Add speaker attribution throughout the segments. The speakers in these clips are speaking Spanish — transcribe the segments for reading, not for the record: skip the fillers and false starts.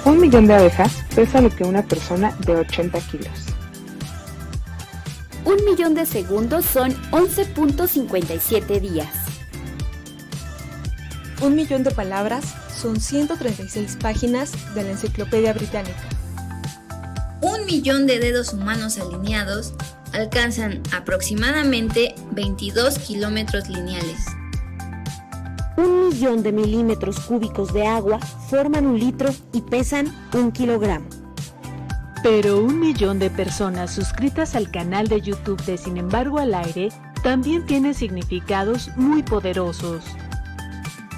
Speaker 1: Un millón de abejas pesa lo que una persona de 80 kilos.
Speaker 2: Un millón de segundos son 11.57 días.
Speaker 3: Un millón de palabras son 136 páginas de la Enciclopedia Británica.
Speaker 4: Un millón de dedos humanos alineados alcanzan aproximadamente 22 kilómetros lineales.
Speaker 5: Un millón de milímetros cúbicos de agua forman 1 litro y pesan 1 kilogramo.
Speaker 6: Pero 1 millón de personas suscritas al canal de YouTube de Sin embargo al aire también tiene significados muy poderosos.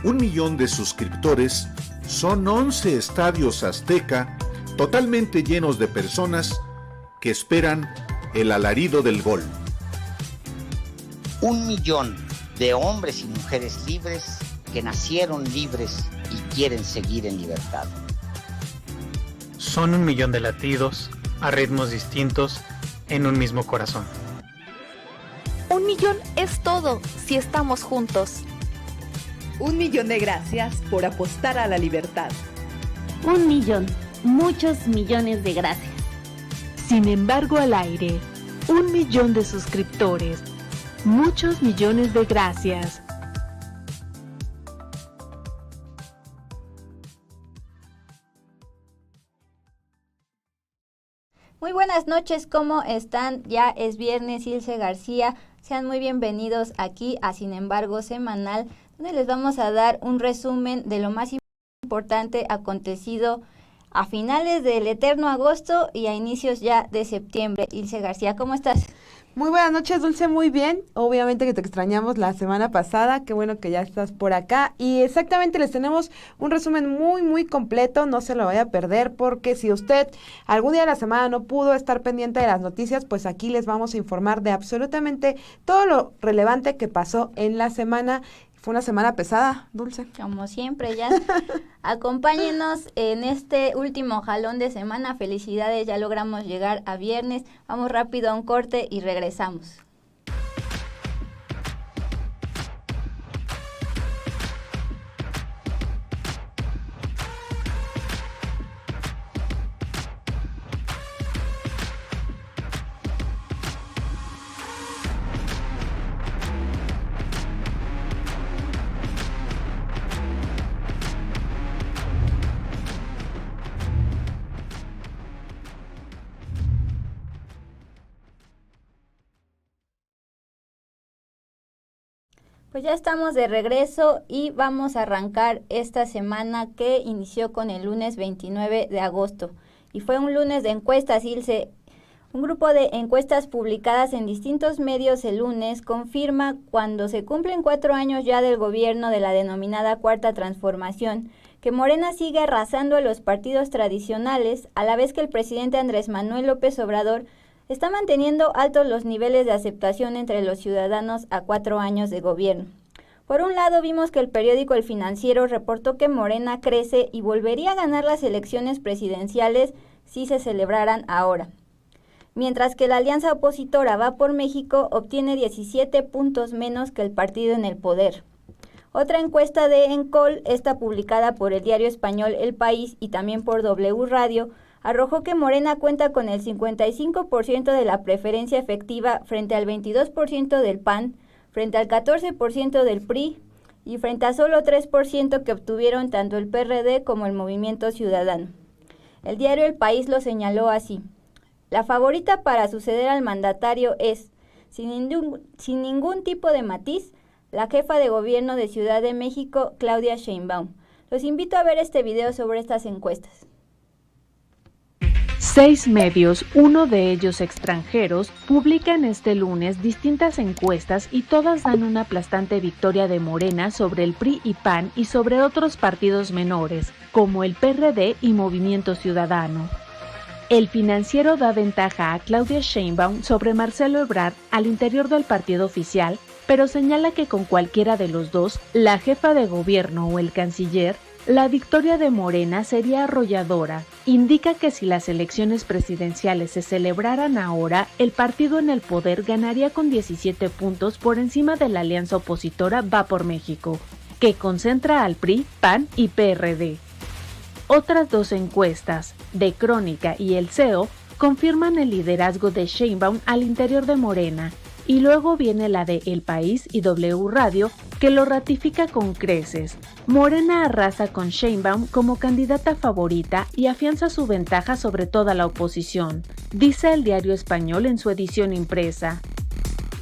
Speaker 7: 1 millón de suscriptores son 11 estadios Azteca totalmente llenos de personas que esperan el alarido del gol.
Speaker 8: 1 millón de hombres y mujeres libres que nacieron libres y quieren seguir en libertad.
Speaker 9: Son 1 millón de latidos a ritmos distintos en un mismo corazón.
Speaker 10: 1 millón es todo si estamos juntos.
Speaker 11: 1 millón de gracias por apostar a la libertad.
Speaker 5: 1 millón, muchos millones de gracias.
Speaker 6: Sin embargo al aire, 1 millón de suscriptores, muchos millones de gracias.
Speaker 12: Muy buenas noches, ¿cómo están? Ya es viernes, Ilse García. Sean muy bienvenidos aquí a Sin embargo Semanal, donde les vamos a dar un resumen de lo más importante acontecido a finales del eterno agosto y a inicios ya de septiembre. Ilse García, ¿cómo estás?
Speaker 13: Muy buenas noches, Dulce, muy bien. Obviamente que te extrañamos la semana pasada, qué bueno que ya estás por acá. Y exactamente les tenemos un resumen muy completo, no se lo vaya a perder, porque si usted algún día de la semana no pudo estar pendiente de las noticias, pues aquí les vamos a informar de absolutamente todo lo relevante que pasó en la semana. Fue una semana pesada, Dulce.
Speaker 12: Como siempre, ya. Acompáñenos en este último jalón de semana. Felicidades, ya logramos llegar a viernes. Vamos rápido a un corte y regresamos. Pues ya estamos de regreso y vamos a arrancar esta semana que inició con el lunes 29 de agosto. Y fue un lunes de encuestas, Ilse. Un grupo de encuestas publicadas en distintos medios el lunes confirma cuando se cumplen 4 años ya del gobierno de la denominada Cuarta Transformación, que Morena sigue arrasando a los partidos tradicionales, a la vez que el presidente Andrés Manuel López Obrador está manteniendo altos los niveles de aceptación entre los ciudadanos a 4 años de gobierno. Por un lado, vimos que el periódico El Financiero reportó que Morena crece y volvería a ganar las elecciones presidenciales si se celebraran ahora. Mientras que la alianza opositora Va por México obtiene 17 puntos menos que el partido en el poder. Otra encuesta de Encol, esta publicada por el diario español El País y también por W Radio, arrojó que Morena cuenta con el 55% de la preferencia efectiva frente al 22% del PAN, frente al 14% del PRI y frente a solo 3% que obtuvieron tanto el PRD como el Movimiento Ciudadano. El diario El País lo señaló así: la favorita para suceder al mandatario es, sin ningún tipo de matiz, la jefa de gobierno de Ciudad de México, Claudia Sheinbaum. Los invito a ver este video sobre estas encuestas.
Speaker 6: 6 medios, uno de ellos extranjeros, publican este lunes distintas encuestas y todas dan una aplastante victoria de Morena sobre el PRI y PAN y sobre otros partidos menores, como el PRD y Movimiento Ciudadano. El Financiero da ventaja a Claudia Sheinbaum sobre Marcelo Ebrard al interior del partido oficial, pero señala que con cualquiera de los dos, la jefa de gobierno o el canciller, la victoria de Morena sería arrolladora. Indica que si las elecciones presidenciales se celebraran ahora, el partido en el poder ganaría con 17 puntos por encima de la alianza opositora Va por México, que concentra al PRI, PAN y PRD. Otras dos encuestas, de Crónica y El CEO, confirman el liderazgo de Sheinbaum al interior de Morena, y luego viene la de El País y W Radio, que lo ratifica con creces. Morena arrasa con Sheinbaum como candidata favorita y afianza su ventaja sobre toda la oposición, dice el Diario Español en su edición impresa.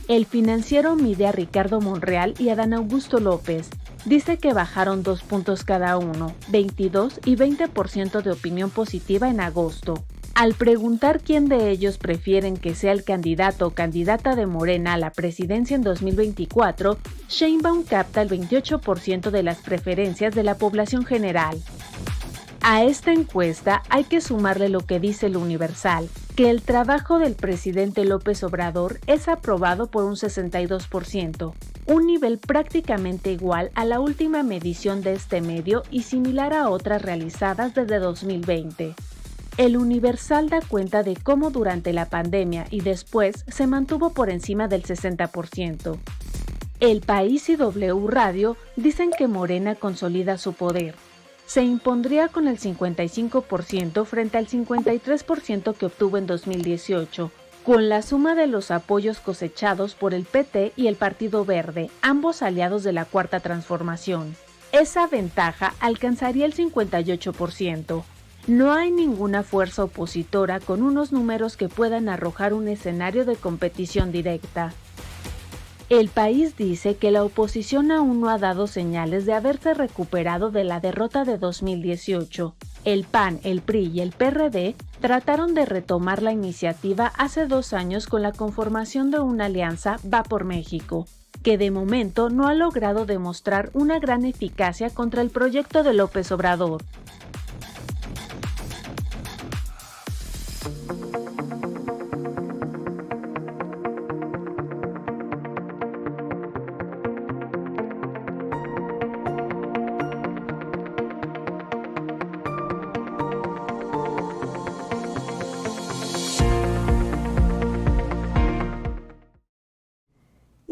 Speaker 6: El Financiero mide a Ricardo Monreal y a Dan Augusto López. Dice que bajaron 2 puntos cada uno, 22 y 20% de opinión positiva en agosto. Al preguntar quién de ellos prefieren que sea el candidato o candidata de Morena a la presidencia en 2024, Sheinbaum capta el 28% de las preferencias de la población general. A esta encuesta hay que sumarle lo que dice el Universal, que el trabajo del presidente López Obrador es aprobado por un 62%, un nivel prácticamente igual a la última medición de este medio y similar a otras realizadas desde 2020. El Universal da cuenta de cómo durante la pandemia y después se mantuvo por encima del 60%. El País y W Radio dicen que Morena consolida su poder. Se impondría con el 55% frente al 53% que obtuvo en 2018, con la suma de los apoyos cosechados por el PT y el Partido Verde, ambos aliados de la Cuarta Transformación. Esa ventaja alcanzaría el 58%. No hay ninguna fuerza opositora con unos números que puedan arrojar un escenario de competición directa. El País dice que la oposición aún no ha dado señales de haberse recuperado de la derrota de 2018. El PAN, el PRI y el PRD trataron de retomar la iniciativa hace 2 años con la conformación de una alianza Va por México, que de momento no ha logrado demostrar una gran eficacia contra el proyecto de López Obrador.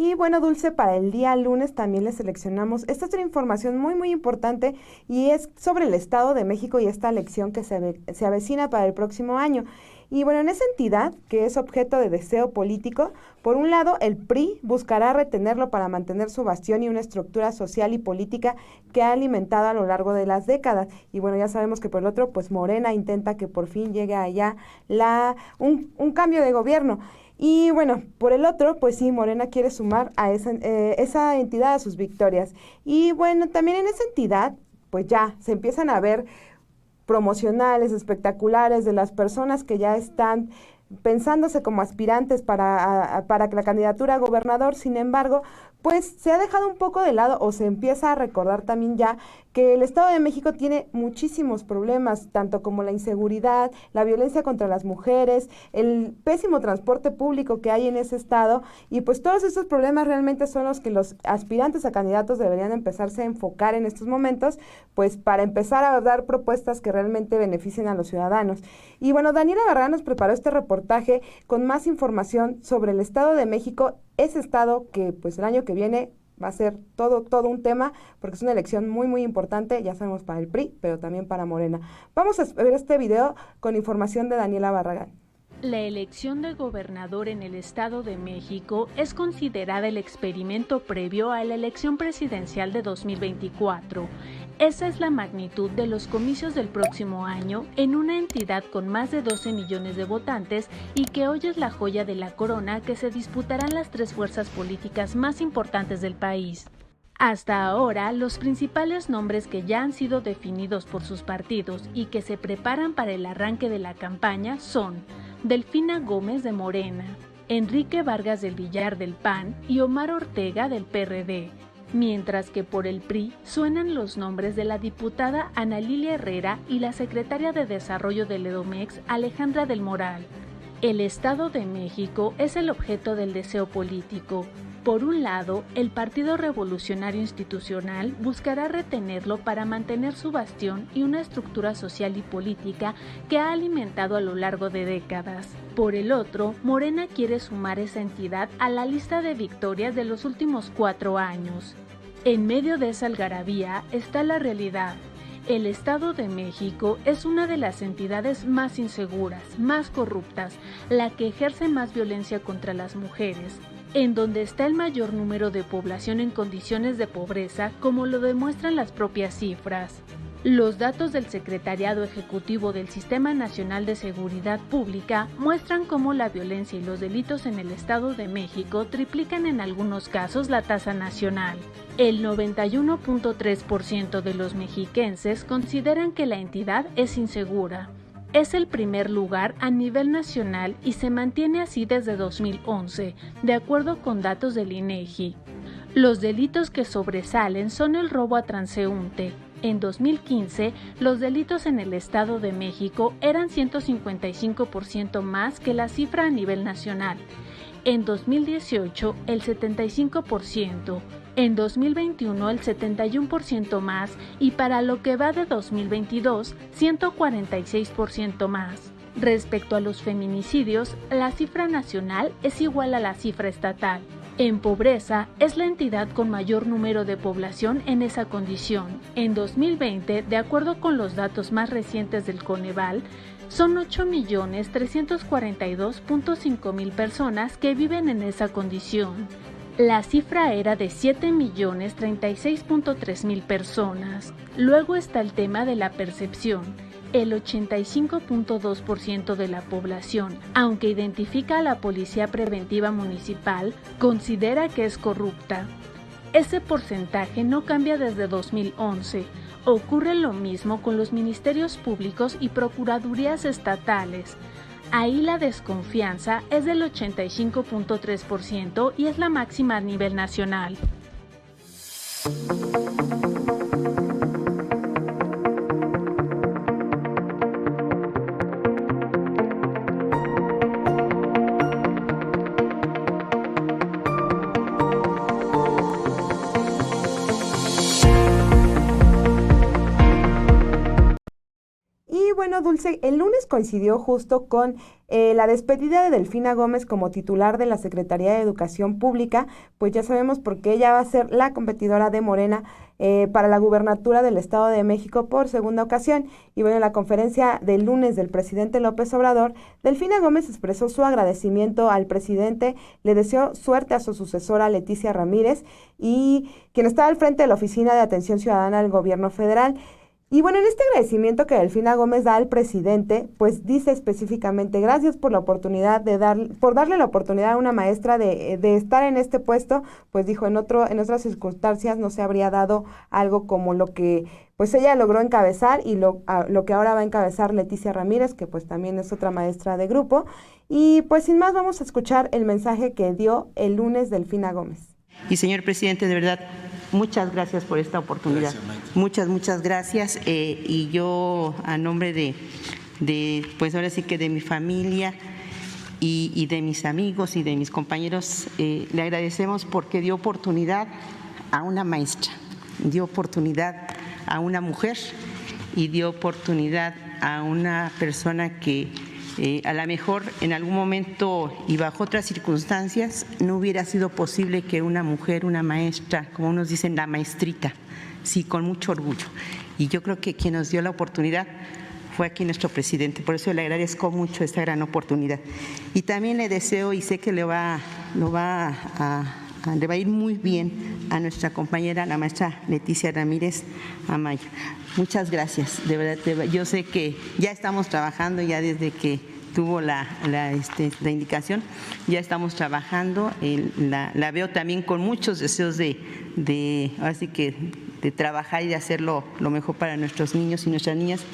Speaker 13: Y bueno, Dulce, para el día lunes también les seleccionamos, esta es una información muy importante y es sobre el Estado de México y esta elección que se avecina para el próximo año. Y bueno, en esa entidad, que es objeto de deseo político, por un lado el PRI buscará retenerlo para mantener su bastión y una estructura social y política que ha alimentado a lo largo de las décadas. Y bueno, ya sabemos que por el otro, pues Morena intenta que por fin llegue allá un cambio de gobierno. Y bueno, por el otro, pues sí, Morena quiere sumar a esa entidad a sus victorias. Y bueno, también en esa entidad, pues ya se empiezan a ver promocionales espectaculares de las personas que ya están pensándose como aspirantes para la candidatura a gobernador. Sin embargo, pues se ha dejado un poco de lado o se empieza a recordar también ya que el Estado de México tiene muchísimos problemas, tanto como la inseguridad, la violencia contra las mujeres, el pésimo transporte público que hay en ese estado, y pues todos estos problemas realmente son los que los aspirantes a candidatos deberían empezarse a enfocar en estos momentos, pues para empezar a dar propuestas que realmente beneficien a los ciudadanos. Y bueno, Daniela Barragán nos preparó este reportaje con más información sobre el Estado de México, ese estado que pues el año que viene va a ser todo un tema, porque es una elección muy importante, ya sabemos, para el PRI, pero también para Morena. Vamos a ver este video con información de Daniela Barragán.
Speaker 6: La elección de gobernador en el Estado de México es considerada el experimento previo a la elección presidencial de 2024. Esa es la magnitud de los comicios del próximo año en una entidad con más de 12 millones de votantes y que hoy es la joya de la corona que se disputarán las 3 fuerzas políticas más importantes del país. Hasta ahora, los principales nombres que ya han sido definidos por sus partidos y que se preparan para el arranque de la campaña son Delfina Gómez de Morena, Enrique Vargas del Villar del PAN y Omar Ortega del PRD, mientras que por el PRI suenan los nombres de la diputada Ana Lilia Herrera y la secretaria de Desarrollo del Edomex, Alejandra del Moral. El Estado de México es el objeto del deseo político. Por un lado, el Partido Revolucionario Institucional buscará retenerlo para mantener su bastión y una estructura social y política que ha alimentado a lo largo de décadas. Por el otro, Morena quiere sumar esa entidad a la lista de victorias de los últimos 4 años. En medio de esa algarabía está la realidad. El Estado de México es una de las entidades más inseguras, más corruptas, la que ejerce más violencia contra las mujeres, en donde está el mayor número de población en condiciones de pobreza, como lo demuestran las propias cifras. Los datos del Secretariado Ejecutivo del Sistema Nacional de Seguridad Pública muestran cómo la violencia y los delitos en el Estado de México triplican en algunos casos la tasa nacional. El 91.3% de los mexiquenses consideran que la entidad es insegura. Es el primer lugar a nivel nacional y se mantiene así desde 2011, de acuerdo con datos del INEGI. Los delitos que sobresalen son el robo a transeúnte. En 2015, los delitos en el Estado de México eran 155% más que la cifra a nivel nacional. En 2018, el 75%. En 2021, el 71% más, y para lo que va de 2022, 146% más. Respecto a los feminicidios, la cifra nacional es igual a la cifra estatal. En pobreza, es la entidad con mayor número de población en esa condición. En 2020, de acuerdo con los datos más recientes del Coneval, son 8.342.500 personas que viven en esa condición. La cifra era de 7.036.300 personas. Luego está el tema de la percepción. El 85.2% de la población, aunque identifica a la Policía Preventiva Municipal, considera que es corrupta. Ese porcentaje no cambia desde 2011. Ocurre lo mismo con los ministerios públicos y procuradurías estatales. Ahí la desconfianza es del 85.3% y es la máxima a nivel nacional.
Speaker 13: Bueno, Dulce, el lunes coincidió justo con la despedida de Delfina Gómez como titular de la Secretaría de Educación Pública, pues ya sabemos porque ella va a ser la competidora de Morena para la gubernatura del Estado de México por segunda ocasión. Y bueno, en la conferencia del lunes del presidente López Obrador, Delfina Gómez expresó su agradecimiento al presidente, le deseó suerte a su sucesora Leticia Ramírez, y quien está al frente de la Oficina de Atención Ciudadana del Gobierno Federal. Y bueno, en este agradecimiento que Delfina Gómez da al presidente, pues dice específicamente: gracias por la oportunidad por darle la oportunidad a una maestra de estar en este puesto. Pues dijo, en otras circunstancias no se habría dado algo como lo que pues ella logró encabezar y lo que ahora va a encabezar Leticia Ramírez, que pues también es otra maestra de grupo. Y pues sin más, vamos a escuchar el mensaje que dio el lunes Delfina Gómez.
Speaker 14: Y señor presidente, de verdad, muchas gracias por esta oportunidad. Muchas gracias. Y yo, a nombre de pues ahora sí que de mi familia y de mis amigos y de mis compañeros, le agradecemos porque dio oportunidad a una maestra, dio oportunidad a una mujer y dio oportunidad a una persona que a lo mejor en algún momento y bajo otras circunstancias no hubiera sido posible que una mujer, una maestra, como unos dicen, la maestrita, sí, con mucho orgullo. Y yo creo que quien nos dio la oportunidad fue aquí nuestro presidente, por eso le agradezco mucho esta gran oportunidad. Y también le deseo, y sé que le va a ir muy bien a nuestra compañera, la maestra Leticia Ramírez Amaya. Muchas gracias, de verdad, yo sé que ya estamos trabajando, ya desde que tuvo la indicación, ya estamos trabajando, la veo también con muchos deseos así que de trabajar y de hacerlo lo mejor para nuestros niños y nuestras niñas.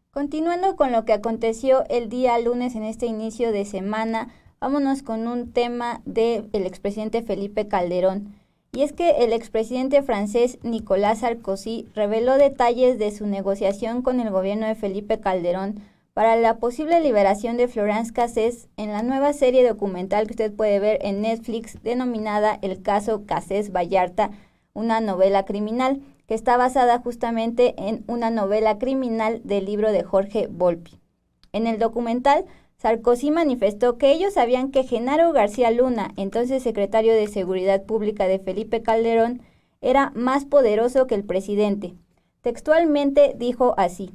Speaker 12: Continuando con lo que aconteció el día lunes en este inicio de semana, vámonos con un tema del expresidente Felipe Calderón. Y es que el expresidente francés Nicolas Sarkozy reveló detalles de su negociación con el gobierno de Felipe Calderón para la posible liberación de Florence Cassés en la nueva serie documental que usted puede ver en Netflix denominada El caso Cassés Vallarta, una novela criminal, que está basada justamente en una novela criminal del libro de Jorge Volpi. En el documental, Sarkozy manifestó que ellos sabían que Genaro García Luna, entonces secretario de Seguridad Pública de Felipe Calderón, era más poderoso que el presidente. Textualmente dijo así: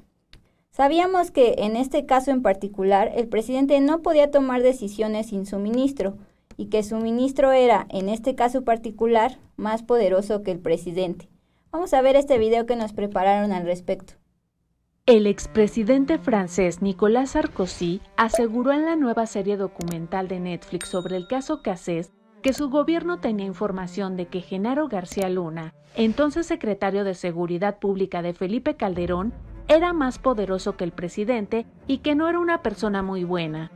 Speaker 12: sabíamos que en este caso en particular el presidente no podía tomar decisiones sin su ministro y que su ministro era, en este caso particular, más poderoso que el presidente. Vamos a ver este video que nos prepararon al respecto.
Speaker 6: El expresidente francés Nicolas Sarkozy aseguró en la nueva serie documental de Netflix sobre el caso Cassés que su gobierno tenía información de que Genaro García Luna, entonces secretario de Seguridad Pública de Felipe Calderón, era más poderoso que el presidente y que no era una persona muy buena.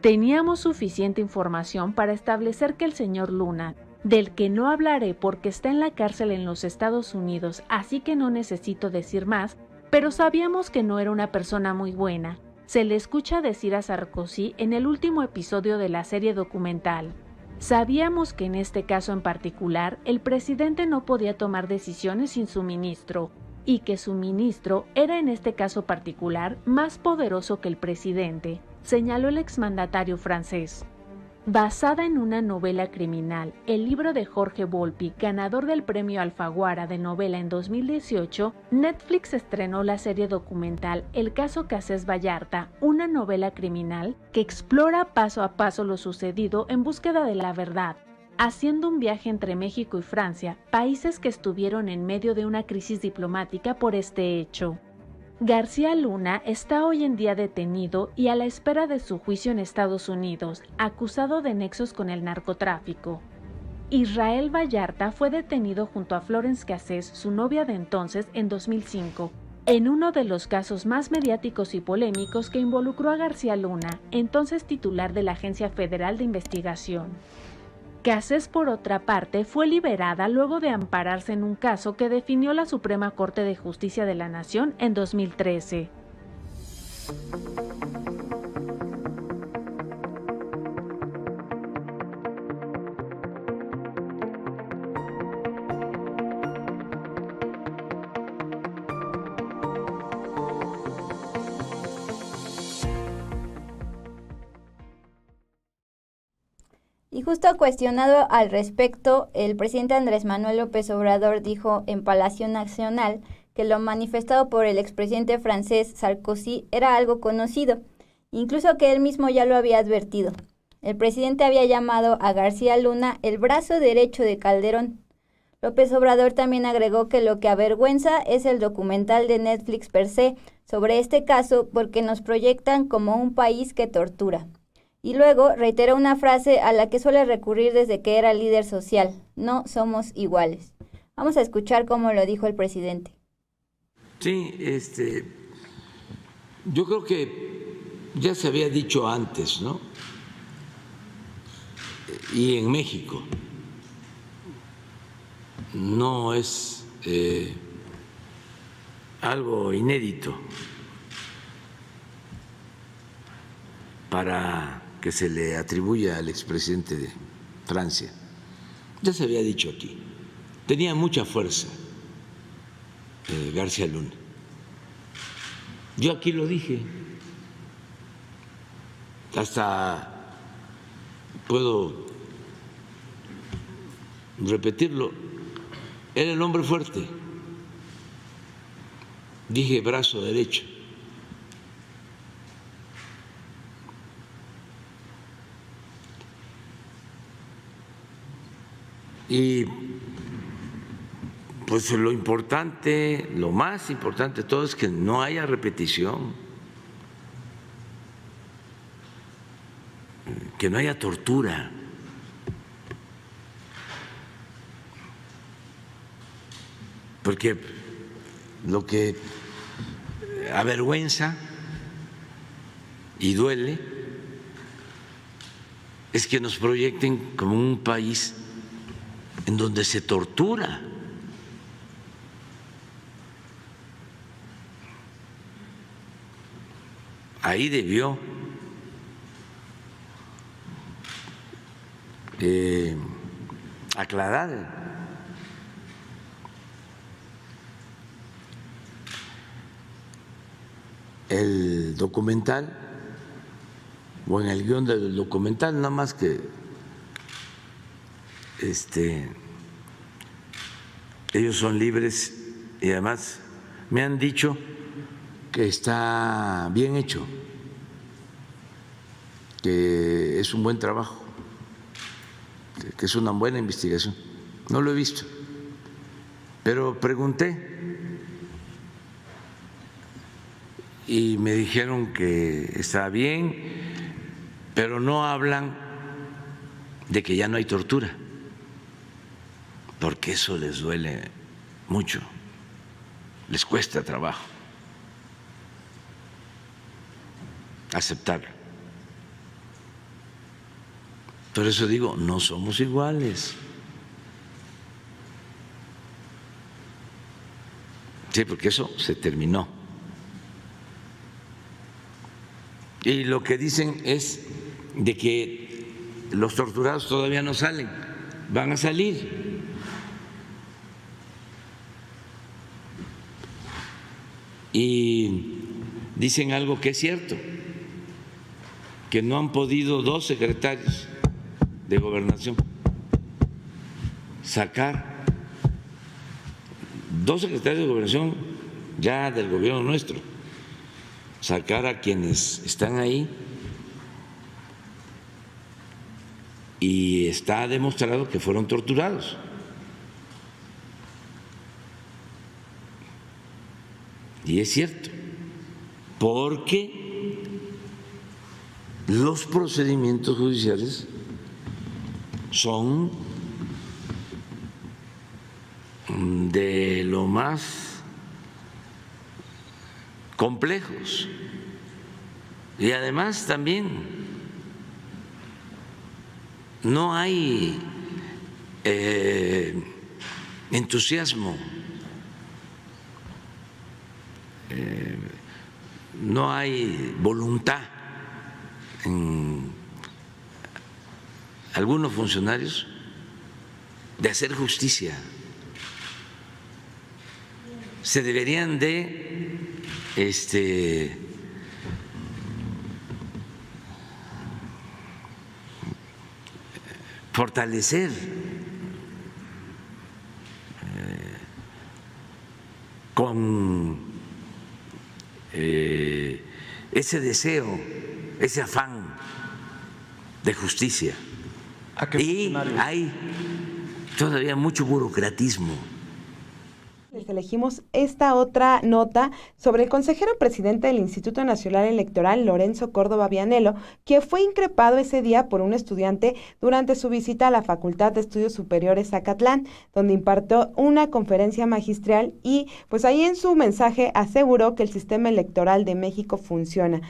Speaker 6: Teníamos suficiente información para establecer que el señor Luna, del que no hablaré porque está en la cárcel en los Estados Unidos, así que no necesito decir más, pero sabíamos que no era una persona muy buena. Se le escucha decir a Sarkozy en el último episodio de la serie documental. Sabíamos que en este caso en particular, el presidente no podía tomar decisiones sin su ministro, y que su ministro era en este caso particular más poderoso que el presidente, señaló el exmandatario francés. Basada en una novela criminal, el libro de Jorge Volpi, ganador del premio Alfaguara de novela en 2018, Netflix estrenó la serie documental El caso Cassés Vallarta, una novela criminal que explora paso a paso lo sucedido en búsqueda de la verdad, haciendo un viaje entre México y Francia, países que estuvieron en medio de una crisis diplomática por este hecho. García Luna está hoy en día detenido y a la espera de su juicio en Estados Unidos, acusado de nexos con el narcotráfico. Israel Vallarta fue detenido junto a Florence Cassés, su novia de entonces, en 2005, en uno de los casos más mediáticos y polémicos que involucró a García Luna, entonces titular de la Agencia Federal de Investigación. Cassés, por otra parte, fue liberada luego de ampararse en un caso que definió la Suprema Corte de Justicia de la Nación en 2013.
Speaker 12: Y justo cuestionado al respecto, el presidente Andrés Manuel López Obrador dijo en Palacio Nacional que lo manifestado por el expresidente francés Sarkozy era algo conocido, incluso que él mismo ya lo había advertido. El presidente había llamado a García Luna el brazo derecho de Calderón. López Obrador también agregó que lo que avergüenza es el documental de Netflix per se sobre este caso porque nos proyectan como un país que tortura. Y luego reiteró una frase a la que suele recurrir desde que era líder social: no somos iguales. Vamos a escuchar cómo lo dijo el presidente.
Speaker 15: Sí, yo creo que ya se había dicho antes, ¿no? Y en México no es algo inédito para que se le atribuya al expresidente de Francia. Ya se había dicho aquí, tenía mucha fuerza García Luna. Yo aquí lo dije, hasta puedo repetirlo, era el hombre fuerte. Dije brazo derecho. Y pues lo importante, lo más importante de todo es que no haya repetición, que no haya tortura. Porque lo que avergüenza y duele es que nos proyecten como un país en donde se tortura. Ahí debió aclarar el documental o en el guión del documental, nada más que ellos son libres y además me han dicho que está bien hecho, que es un buen trabajo, que es una buena investigación. No lo he visto, pero pregunté y me dijeron que está bien, pero no hablan de que ya no hay tortura, porque eso les duele mucho, les cuesta trabajo aceptarlo. Por eso digo, no somos iguales. Sí, porque eso se terminó. Y lo que dicen es de que los torturados todavía no salen, van a salir. Y dicen algo que es cierto, que no han podido 2 secretarios de Gobernación sacar, 2 secretarios de Gobernación ya del gobierno nuestro, sacar a quienes están ahí, y está demostrado que fueron torturados. Y es cierto, porque los procedimientos judiciales son de lo más complejos y además también no hay entusiasmo, no hay voluntad en algunos funcionarios de hacer justicia. Se deberían de fortalecer con ese deseo, ese afán de justicia. Y hay todavía mucho burocratismo.
Speaker 13: Les elegimos esta otra nota sobre el consejero presidente del Instituto Nacional Electoral, Lorenzo Córdoba Vianello, que fue increpado ese día por un estudiante durante su visita a la Facultad de Estudios Superiores Zacatlán, donde impartió una conferencia magistral y pues ahí en su mensaje aseguró que el sistema electoral de México funciona.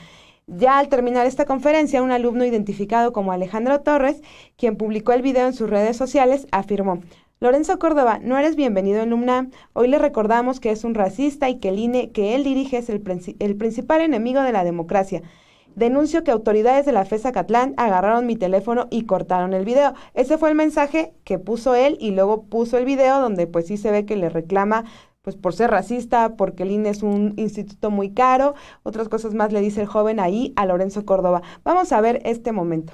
Speaker 13: Ya al terminar esta conferencia, un alumno identificado como Alejandro Torres, quien publicó el video en sus redes sociales, afirmó: Lorenzo Córdoba, no eres bienvenido en la UNAM. Hoy le recordamos que es un racista y que el INE que él dirige es el principal enemigo de la democracia. Denuncio que autoridades de la FES Zacatlán agarraron mi teléfono y cortaron el video. Ese fue el mensaje que puso él y luego puso el video donde pues sí se ve que le reclama pues por ser racista, porque el INE es un instituto muy caro. Otras cosas más le dice el joven ahí a Lorenzo Córdoba. Vamos a ver este momento.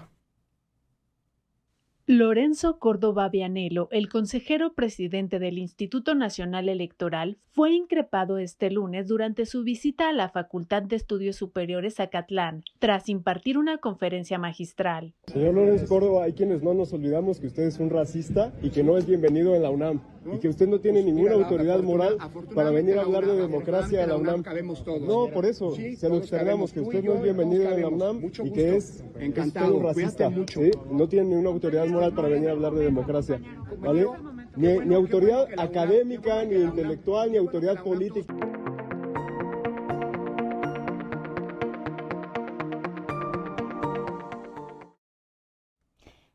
Speaker 6: Lorenzo Córdoba Vianello, el consejero presidente del Instituto Nacional Electoral, fue increpado este lunes durante su visita a la Facultad de Estudios Superiores Zacatlán, tras impartir una conferencia magistral.
Speaker 16: Señor Lorenzo Córdoba, hay quienes no nos olvidamos que usted es un racista y que no es bienvenido en la UNAM, y que usted no tiene ninguna autoridad moral para venir a hablar de democracia a la UNAM. No, por eso, se lo externamos, que usted no es bienvenido en la UNAM y que es usted un racista. ¿Sí? No tiene ninguna autoridad moral para venir a hablar de democracia, ¿vale? Ni autoridad académica, ni intelectual, ni autoridad política.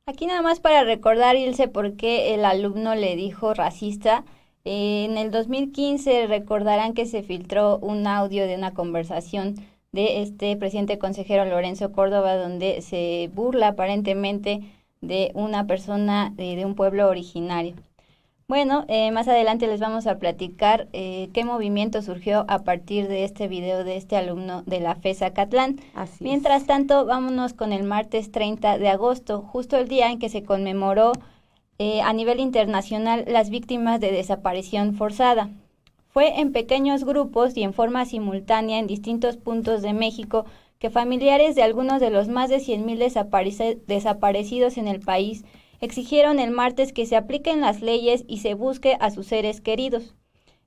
Speaker 12: Aquí nada más para recordar, Ilse, por qué el alumno le dijo racista. En el 2015 recordarán que se filtró un audio de una conversación de este presidente consejero Lorenzo Córdoba, donde se burla aparentemente de una persona de un pueblo originario. Bueno, más adelante les vamos a platicar qué movimiento surgió a partir de este video de este alumno de la FES Zacatlán. Mientras tanto, vámonos con el martes 30 de agosto, justo el día en que se conmemoró a nivel internacional las víctimas de desaparición forzada. Fue en pequeños grupos y en forma simultánea en distintos puntos de México que familiares de algunos de los más de 100,000 desaparecidos en el país exigieron el martes que se apliquen las leyes y se busque a sus seres queridos.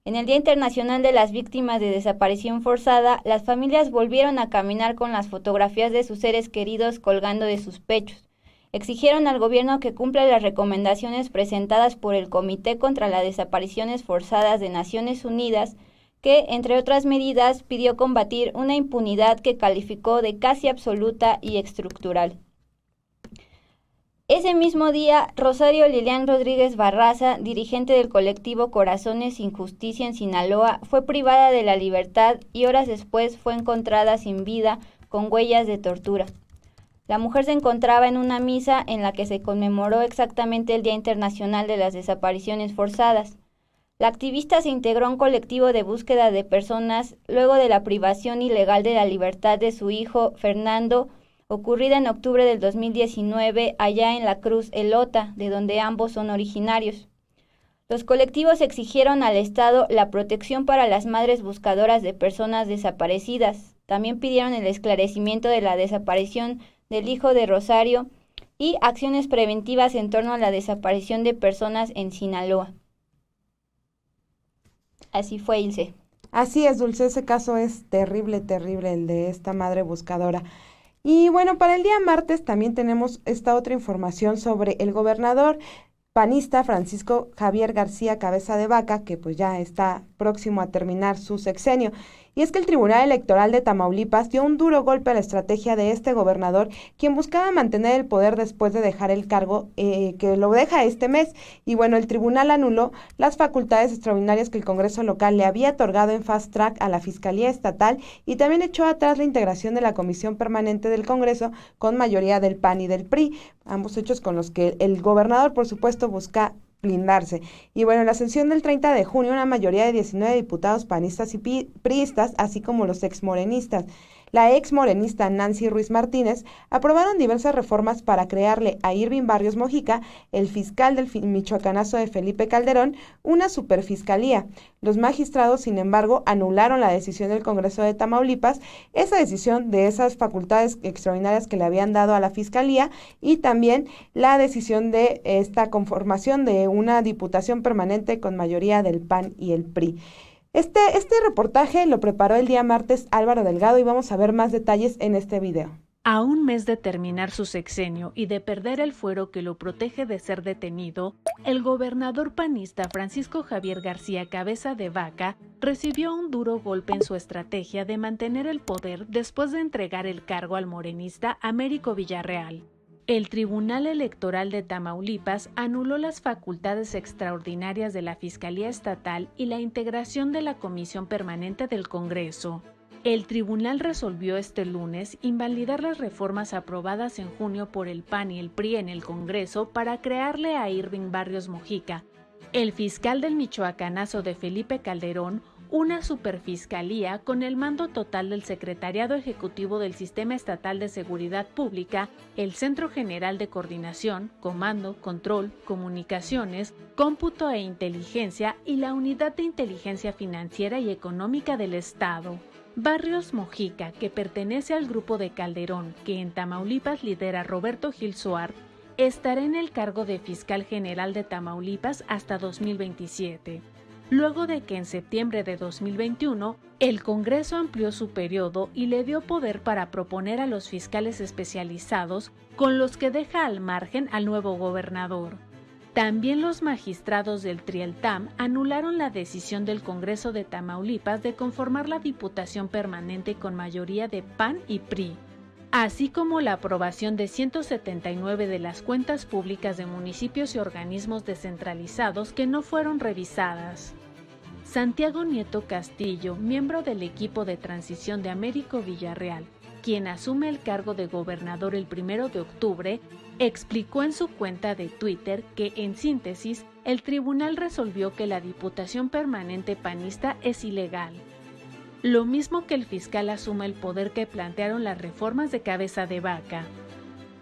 Speaker 12: En el Día Internacional de las Víctimas de Desaparición Forzada, las familias volvieron a caminar con las fotografías de sus seres queridos colgando de sus pechos. Exigieron al gobierno que cumpla las recomendaciones presentadas por el Comité contra las Desapariciones Forzadas de Naciones Unidas, que, entre otras medidas, pidió combatir una impunidad que calificó de casi absoluta y estructural. Ese mismo día, Rosario Lilian Rodríguez Barraza, dirigente del colectivo Corazones sin Justicia en Sinaloa, fue privada de la libertad y horas después fue encontrada sin vida con huellas de tortura. La mujer se encontraba en una misa en la que se conmemoró exactamente el Día Internacional de las Desapariciones Forzadas. La activista se integró a un colectivo de búsqueda de personas luego de la privación ilegal de la libertad de su hijo, Fernando, ocurrida en octubre del 2019 allá en la Cruz Elota, de donde ambos son originarios. Los colectivos exigieron al Estado la protección para las madres buscadoras de personas desaparecidas. También pidieron el esclarecimiento de la desaparición del hijo de Rosario y acciones preventivas en torno a la desaparición de personas en Sinaloa. Así fue, Ilse.
Speaker 13: Así es, Dulce, ese caso es terrible, terrible, el de esta madre buscadora. Y bueno, para el día martes también tenemos esta otra información sobre el gobernador panista Francisco Javier García Cabeza de Vaca, que pues ya está próximo a terminar su sexenio. Y es que el Tribunal Electoral de Tamaulipas dio un duro golpe a la estrategia de este gobernador, quien buscaba mantener el poder después de dejar el cargo, que lo deja este mes. Y bueno, el tribunal anuló las facultades extraordinarias que el Congreso local le había otorgado en fast track a la Fiscalía Estatal y también echó atrás la integración de la Comisión Permanente del Congreso con mayoría del PAN y del PRI, ambos hechos con los que el gobernador, por supuesto, busca blindarse. Y bueno, en la sesión del 30 de junio, una mayoría de 19 diputados panistas y priistas, así como los exmorenistas, la exmorenista Nancy Ruiz Martínez, aprobaron diversas reformas para crearle a Irving Barrios Mojica, el fiscal del michoacanazo de Felipe Calderón, una superfiscalía. Los magistrados, sin embargo, anularon la decisión del Congreso de Tamaulipas, esa decisión de esas facultades extraordinarias que le habían dado a la fiscalía y también la decisión de esta conformación de una diputación permanente con mayoría del PAN y el PRI. Este reportaje lo preparó el día martes Álvaro Delgado y vamos a ver más detalles en este video.
Speaker 6: A un mes de terminar su sexenio y de perder el fuero que lo protege de ser detenido, el gobernador panista Francisco Javier García Cabeza de Vaca recibió un duro golpe en su estrategia de mantener el poder después de entregar el cargo al morenista Américo Villarreal. El Tribunal Electoral de Tamaulipas anuló las facultades extraordinarias de la Fiscalía Estatal y la integración de la Comisión Permanente del Congreso. El tribunal resolvió este lunes invalidar las reformas aprobadas en junio por el PAN y el PRI en el Congreso para crearle a Irving Barrios Mojica, el fiscal del michoacanazo de Felipe Calderón, una superfiscalía con el mando total del Secretariado Ejecutivo del Sistema Estatal de Seguridad Pública, el Centro General de Coordinación, Comando, Control, Comunicaciones, Cómputo e Inteligencia y la Unidad de Inteligencia Financiera y Económica del Estado. Barrios Mojica, que pertenece al grupo de Calderón, que en Tamaulipas lidera Roberto Gil Suárez, estará en el cargo de Fiscal General de Tamaulipas hasta 2027. Luego de que en septiembre de 2021 el Congreso amplió su periodo y le dio poder para proponer a los fiscales especializados, con los que deja al margen al nuevo gobernador. También los magistrados del TRIELTAM anularon la decisión del Congreso de Tamaulipas de conformar la Diputación Permanente con mayoría de PAN y PRI, así como la aprobación de 179 de las cuentas públicas de municipios y organismos descentralizados que no fueron revisadas. Santiago Nieto Castillo, miembro del equipo de transición de Américo Villarreal, quien asume el cargo de gobernador el 1 de octubre, explicó en su cuenta de Twitter que, en síntesis, el tribunal resolvió que la Diputación Permanente panista es ilegal. Lo mismo que el fiscal asuma el poder que plantearon las reformas de Cabeza de Vaca.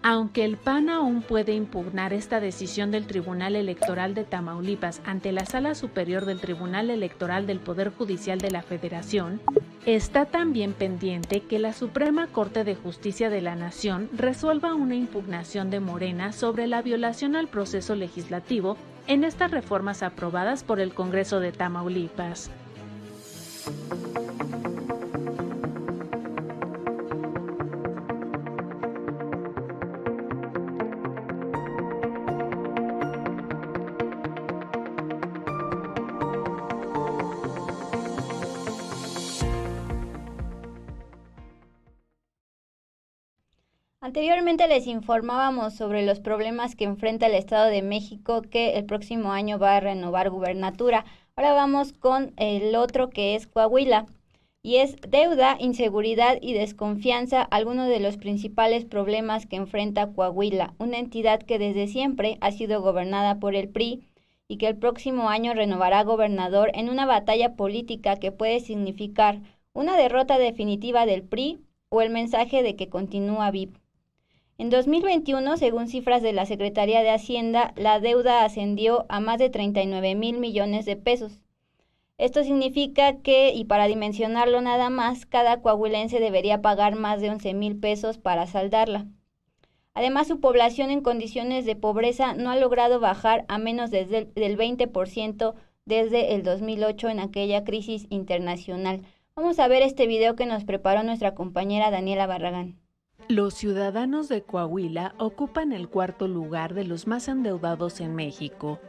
Speaker 6: Aunque el PAN aún puede impugnar esta decisión del Tribunal Electoral de Tamaulipas ante la Sala Superior del Tribunal Electoral del Poder Judicial de la Federación, está también pendiente que la Suprema Corte de Justicia de la Nación resuelva una impugnación de Morena sobre la violación al proceso legislativo en estas reformas aprobadas por el Congreso de Tamaulipas.
Speaker 12: Anteriormente les informábamos sobre los problemas que enfrenta el Estado de México, que el próximo año va a renovar gubernatura. Ahora vamos con el otro, que es Coahuila, y es deuda, inseguridad y desconfianza, algunos de los principales problemas que enfrenta Coahuila, una entidad que desde siempre ha sido gobernada por el PRI y que el próximo año renovará gobernador en una batalla política que puede significar una derrota definitiva del PRI o el mensaje de que continúa vivo. En 2021, según cifras de la Secretaría de Hacienda, la deuda ascendió a más de 39,000 millones de pesos. Esto significa que, y para dimensionarlo nada más, cada coahuilense debería pagar más de 11,000 pesos para saldarla. Además, su población en condiciones de pobreza no ha logrado bajar a menos del 20% desde el 2008 en aquella crisis internacional. Vamos a ver este video que nos preparó nuestra compañera Daniela Barragán.
Speaker 6: Los ciudadanos de Coahuila ocupan el cuarto lugar de los más endeudados en México.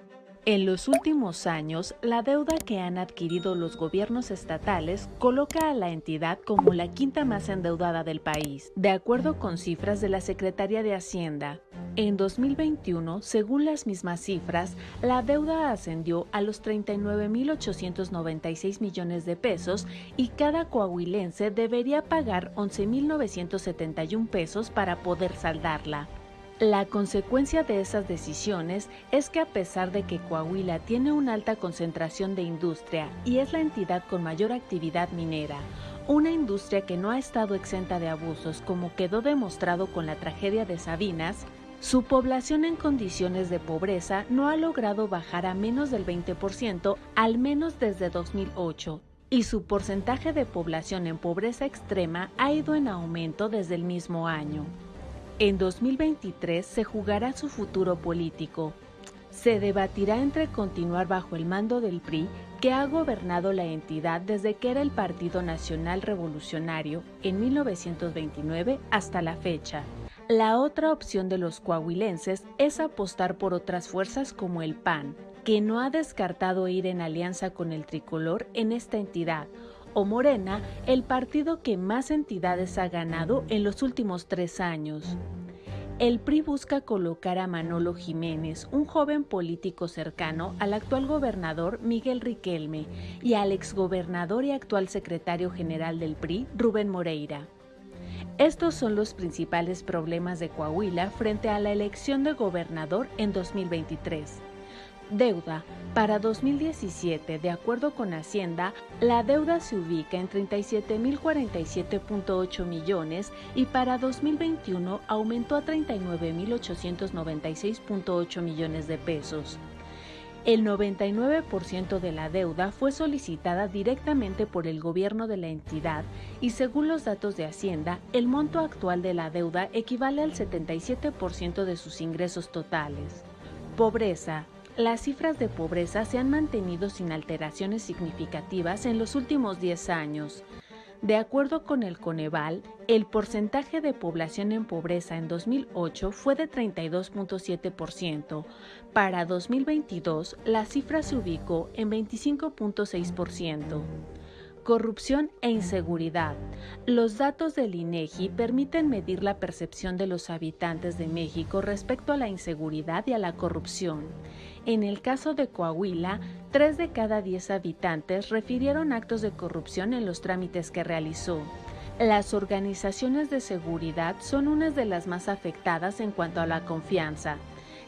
Speaker 6: En los últimos años, la deuda que han adquirido los gobiernos estatales coloca a la entidad como la quinta más endeudada del país, de acuerdo con cifras de la Secretaría de Hacienda. En 2021, según las mismas cifras, la deuda ascendió a los 39,896 millones de pesos y cada coahuilense debería pagar 11,971 pesos para poder saldarla. La consecuencia de esas decisiones es que, a pesar de que Coahuila tiene una alta concentración de industria y es la entidad con mayor actividad minera, una industria que no ha estado exenta de abusos, como quedó demostrado con la tragedia de Sabinas, su población en condiciones de pobreza no ha logrado bajar a menos del 20%, al menos desde 2008, y su porcentaje de población en pobreza extrema ha ido en aumento desde el mismo año. En 2023 se jugará su futuro político. Se debatirá entre continuar bajo el mando del PRI, que ha gobernado la entidad desde que era el Partido Nacional Revolucionario en 1929 hasta la fecha. La otra opción de los coahuilenses es apostar por otras fuerzas como el PAN, que no ha descartado ir en alianza con el tricolor en esta entidad, o Morena, el partido que más entidades ha ganado en los últimos 3 años. El PRI busca colocar a Manolo Jiménez, un joven político cercano al actual gobernador Miguel Riquelme y al exgobernador y actual secretario general del PRI, Rubén Moreira. Estos son los principales problemas de Coahuila frente a la elección de gobernador en 2023. Deuda. Para 2017, de acuerdo con Hacienda, la deuda se ubica en 37,047,8 millones y para 2021 aumentó a 39,896,8 millones de pesos. El 99% de la deuda fue solicitada directamente por el gobierno de la entidad y, según los datos de Hacienda, el monto actual de la deuda equivale al 77% de sus ingresos totales. Pobreza. Las cifras de pobreza se han mantenido sin alteraciones significativas en los últimos 10 años. De acuerdo con el Coneval, el porcentaje de población en pobreza en 2008 fue de 32,7%. Para 2022, la cifra se ubicó en 25,6%. Corrupción e inseguridad. Los datos del INEGI permiten medir la percepción de los habitantes de México respecto a la inseguridad y a la corrupción. En el caso de Coahuila, 3 de cada 10 habitantes refirieron actos de corrupción en los trámites que realizó. Las organizaciones de seguridad son unas de las más afectadas en cuanto a la confianza,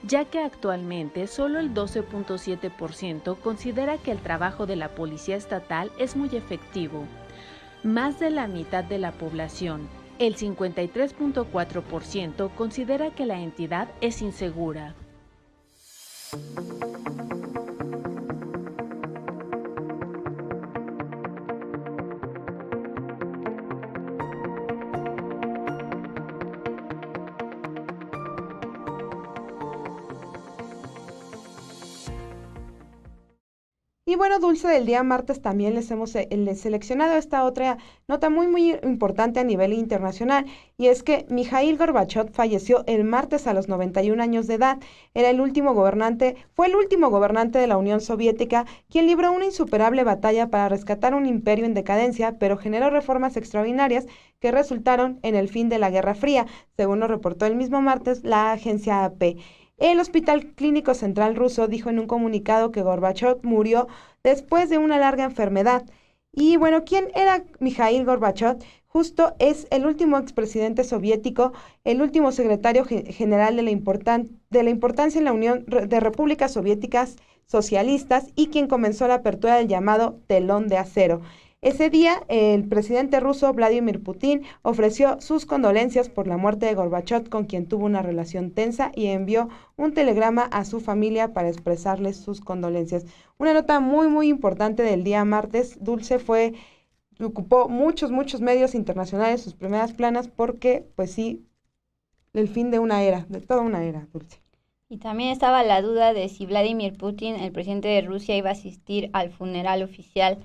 Speaker 6: ya que actualmente solo el 12,7% considera que el trabajo de la Policía Estatal es muy efectivo. Más de la mitad de la población, El 53.4% considera que la entidad es insegura.
Speaker 13: Y bueno, Dulce, del día martes también les hemos seleccionado esta otra nota muy importante a nivel internacional, y es que Mikhail Gorbachev falleció el martes a los 91 años de edad. Fue el último gobernante de la Unión Soviética, quien libró una insuperable batalla para rescatar un imperio en decadencia, pero generó reformas extraordinarias que resultaron en el fin de la Guerra Fría, según lo reportó el mismo martes la agencia AP. El Hospital Clínico Central ruso dijo en un comunicado que Gorbachev murió después de una larga enfermedad. Y bueno, ¿quién era Mikhail Gorbachev? Justo es el último expresidente soviético, el último secretario general de la importancia en la Unión de Repúblicas Soviéticas Socialistas y quien comenzó la apertura del llamado telón de acero. Ese día, el presidente ruso Vladimir Putin ofreció sus condolencias por la muerte de Gorbachev, con quien tuvo una relación tensa, y envió un telegrama a su familia para expresarles sus condolencias. Una nota muy importante del día martes, Dulce, ocupó muchos medios internacionales sus primeras planas, porque, pues sí, el fin de una era, de toda una era, Dulce.
Speaker 12: Y también estaba la duda de si Vladimir Putin, el presidente de Rusia, iba a asistir al funeral oficial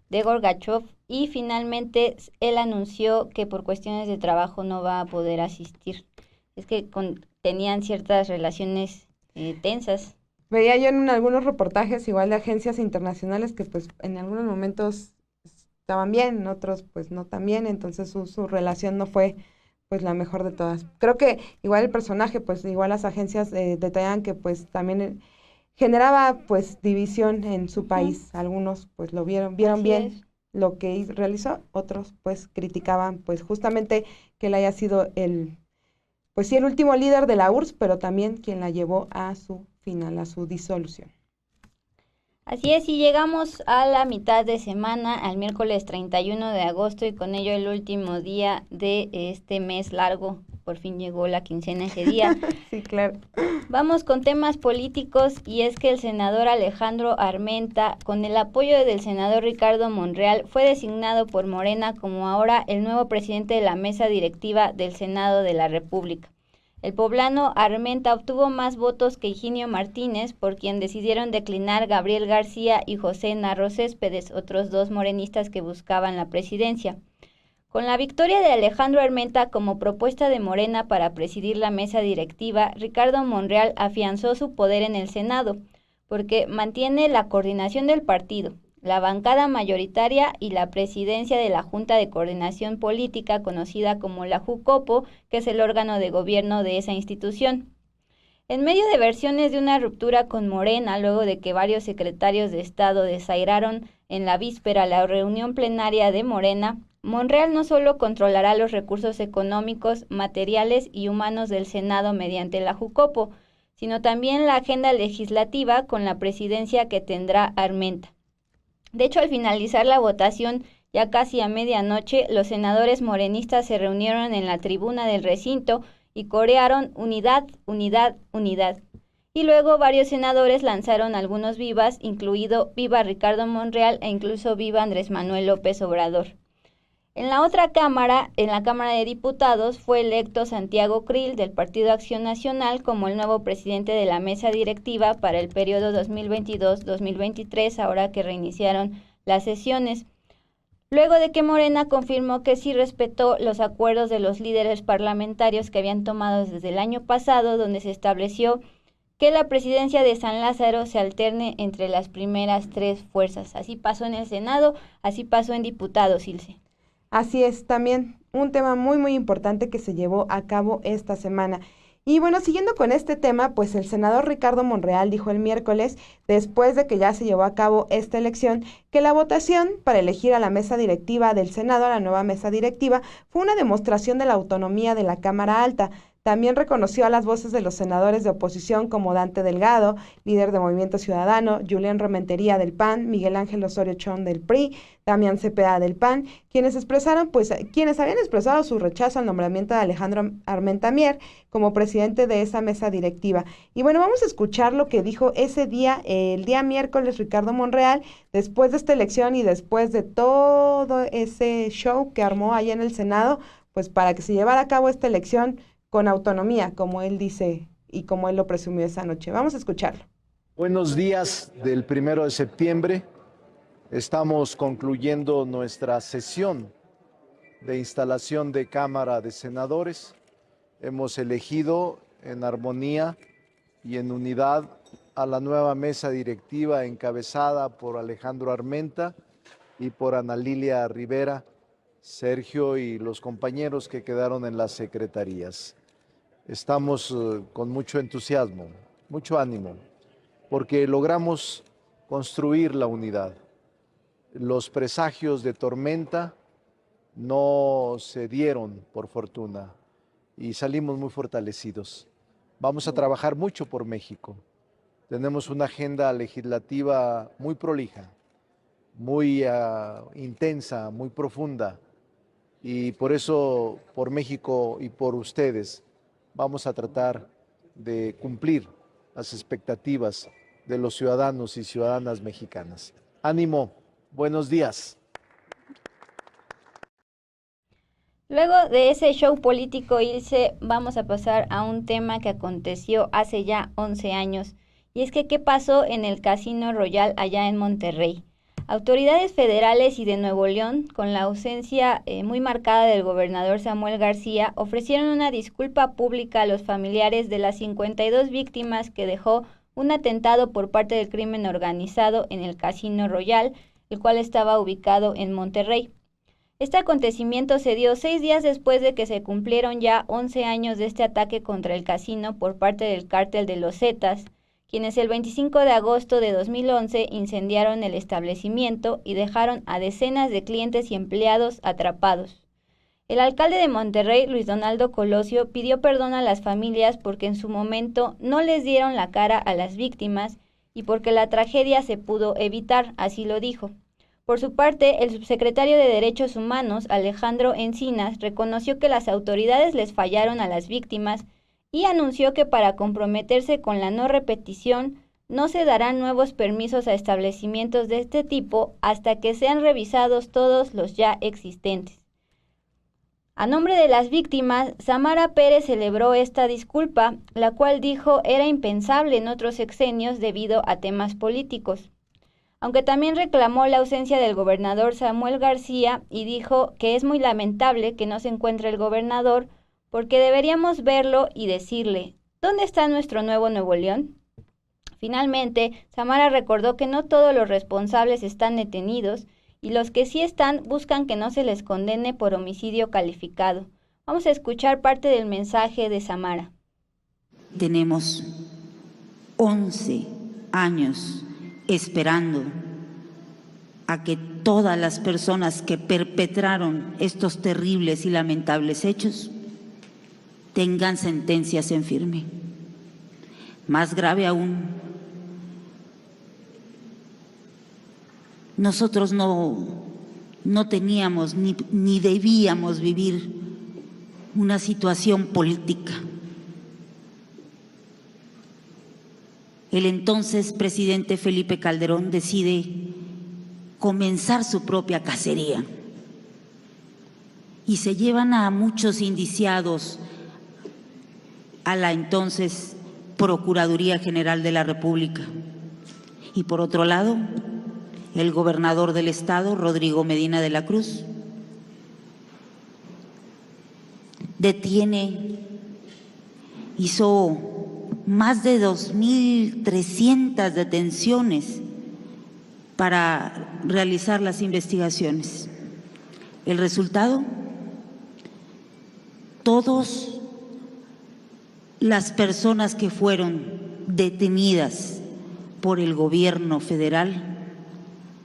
Speaker 12: de Gorbachev, y finalmente él anunció que por cuestiones de trabajo no va a poder asistir. Es que tenían ciertas relaciones tensas.
Speaker 13: Veía yo en algunos reportajes igual de agencias internacionales que pues en algunos momentos estaban bien, en otros pues no tan bien, entonces su relación no fue pues la mejor de todas. Creo que igual el personaje, pues igual las agencias detallan que pues también generaba pues división en su país. Algunos pues lo vieron bien lo que realizó, otros pues criticaban pues justamente que él haya sido el último líder de la URSS, pero también quien la llevó a su final, a su disolución.
Speaker 12: Así es, y llegamos a la mitad de semana, al miércoles 31 de agosto, y con ello el último día de este mes largo. Por fin llegó la quincena ese día.
Speaker 13: Sí, claro.
Speaker 12: Vamos con temas políticos, y es que el senador Alejandro Armenta, con el apoyo del senador Ricardo Monreal, fue designado por Morena como ahora el nuevo presidente de la mesa directiva del Senado de la República. El poblano Armenta obtuvo más votos que Higinio Martínez, por quien decidieron declinar Gabriel García y José Narro Céspedes, otros dos morenistas que buscaban la presidencia. Con la victoria de Alejandro Armenta como propuesta de Morena para presidir la mesa directiva, Ricardo Monreal afianzó su poder en el Senado, porque mantiene la coordinación del partido, la bancada mayoritaria y la presidencia de la Junta de Coordinación Política, conocida como la JUCOPO, que es el órgano de gobierno de esa institución. En medio de versiones de una ruptura con Morena, luego de que varios secretarios de Estado desairaron en la víspera la reunión plenaria de Morena, Monreal no solo controlará los recursos económicos, materiales y humanos del Senado mediante la JUCOPO, sino también la agenda legislativa con la presidencia que tendrá Armenta. De hecho, al finalizar la votación, ya casi a medianoche, los senadores morenistas se reunieron en la tribuna del recinto y corearon "Unidad, unidad, unidad". Y luego varios senadores lanzaron algunos vivas, incluido "Viva Ricardo Monreal" e incluso "Viva Andrés Manuel López Obrador". En la otra cámara, en la Cámara de Diputados, fue electo Santiago Krill del Partido Acción Nacional como el nuevo presidente de la mesa directiva para el periodo 2022-2023, ahora que reiniciaron las sesiones. Luego de que Morena confirmó que sí respetó los acuerdos de los líderes parlamentarios que habían tomado desde el año pasado, donde se estableció que la presidencia de San Lázaro se alterne entre las primeras tres fuerzas. Así pasó en el Senado, así pasó en diputados, Ilse.
Speaker 13: Así es, también un tema muy importante que se llevó a cabo esta semana. Y bueno, siguiendo con este tema, pues el senador Ricardo Monreal dijo el miércoles, después de que ya se llevó a cabo esta elección, que la votación para elegir a la mesa directiva del Senado, a la nueva mesa directiva, fue una demostración de la autonomía de la Cámara Alta. También reconoció a las voces de los senadores de oposición como Dante Delgado, líder de Movimiento Ciudadano, Julián Rementería del PAN, Miguel Ángel Osorio Chong del PRI, Damián Cepeda del PAN, quienes habían expresado su rechazo al nombramiento de Alejandro Armenta Mier como presidente de esa mesa directiva. Y bueno, vamos a escuchar lo que dijo ese día, el día miércoles, Ricardo Monreal, después de esta elección y después de todo ese show que armó allá en el Senado, pues para que se llevara a cabo esta elección con autonomía, como él dice y como él lo presumió esa noche. Vamos a escucharlo.
Speaker 17: Buenos días del 1 de septiembre. Estamos concluyendo nuestra sesión de instalación de Cámara de Senadores. Hemos elegido en armonía y en unidad a la nueva mesa directiva encabezada por Alejandro Armenta y por Ana Lilia Rivera, Sergio y los compañeros que quedaron en las secretarías. Estamos con mucho entusiasmo, mucho ánimo, porque logramos construir la unidad. Los presagios de tormenta no se dieron, por fortuna, y salimos muy fortalecidos. Vamos a trabajar mucho por México. Tenemos una agenda legislativa muy prolija, muy intensa, muy profunda, y por eso, por México y por ustedes, vamos a tratar de cumplir las expectativas de los ciudadanos y ciudadanas mexicanas. Ánimo, buenos días.
Speaker 12: Luego de ese show político, Ilse, vamos a pasar a un tema que aconteció hace ya 11 años, y es que ¿qué pasó en el Casino Royal allá en Monterrey? Autoridades federales y de Nuevo León, con la ausencia muy marcada del gobernador Samuel García, ofrecieron una disculpa pública a los familiares de las 52 víctimas que dejó un atentado por parte del crimen organizado en el Casino Royal, el cual estaba ubicado en Monterrey. Este acontecimiento se dio 6 días después de que se cumplieron ya 11 años de este ataque contra el casino por parte del cártel de los Zetas, quienes el 25 de agosto de 2011 incendiaron el establecimiento y dejaron a decenas de clientes y empleados atrapados. El alcalde de Monterrey, Luis Donaldo Colosio, pidió perdón a las familias porque en su momento no les dieron la cara a las víctimas y porque la tragedia se pudo evitar, así lo dijo. Por su parte, el subsecretario de Derechos Humanos, Alejandro Encinas, reconoció que las autoridades les fallaron a las víctimas y anunció que para comprometerse con la no repetición, no se darán nuevos permisos a establecimientos de este tipo hasta que sean revisados todos los ya existentes. A nombre de las víctimas, Samara Pérez celebró esta disculpa, la cual dijo era impensable en otros sexenios debido a temas políticos. Aunque también reclamó la ausencia del gobernador Samuel García y dijo que es muy lamentable que no se encuentre el gobernador porque deberíamos verlo y decirle, ¿dónde está nuestro nuevo Nuevo León? Finalmente, Samara recordó que no todos los responsables están detenidos y los que sí están buscan que no se les condene por homicidio calificado. Vamos a escuchar parte del mensaje de Samara.
Speaker 18: Tenemos 11 años esperando a que todas las personas que perpetraron estos terribles y lamentables hechos tengan sentencias en firme. Más grave aún, nosotros no teníamos ni debíamos vivir una situación política. El entonces presidente Felipe Calderón decide comenzar su propia cacería y se llevan a muchos indiciados a la entonces Procuraduría General de la República. Y por otro lado, el gobernador del estado, Rodrigo Medina de la Cruz, hizo más de 2.300 detenciones para realizar las investigaciones. El resultado, todas las personas que fueron detenidas por el gobierno federal,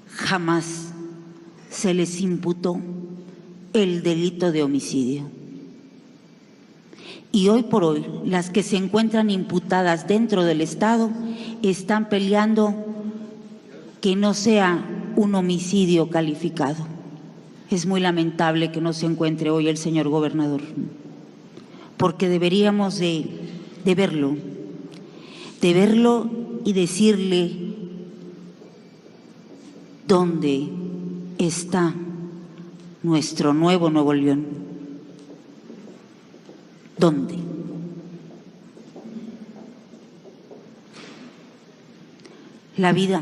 Speaker 18: jamás se les imputó el delito de homicidio. Y hoy por hoy, las que se encuentran imputadas dentro del Estado están peleando que no sea un homicidio calificado. Es muy lamentable que no se encuentre hoy el señor gobernador, porque deberíamos de verlo y decirle dónde está nuestro nuevo Nuevo León. ¿Dónde? La vida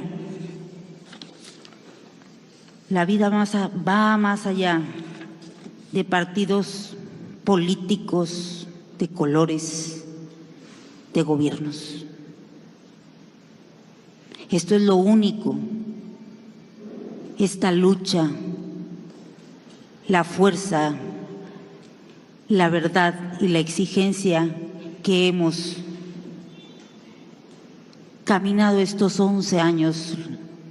Speaker 18: va más allá de partidos políticos, de colores, de gobiernos. Esto es lo único, esta lucha, la fuerza, la verdad y la exigencia que hemos caminado estos 11 años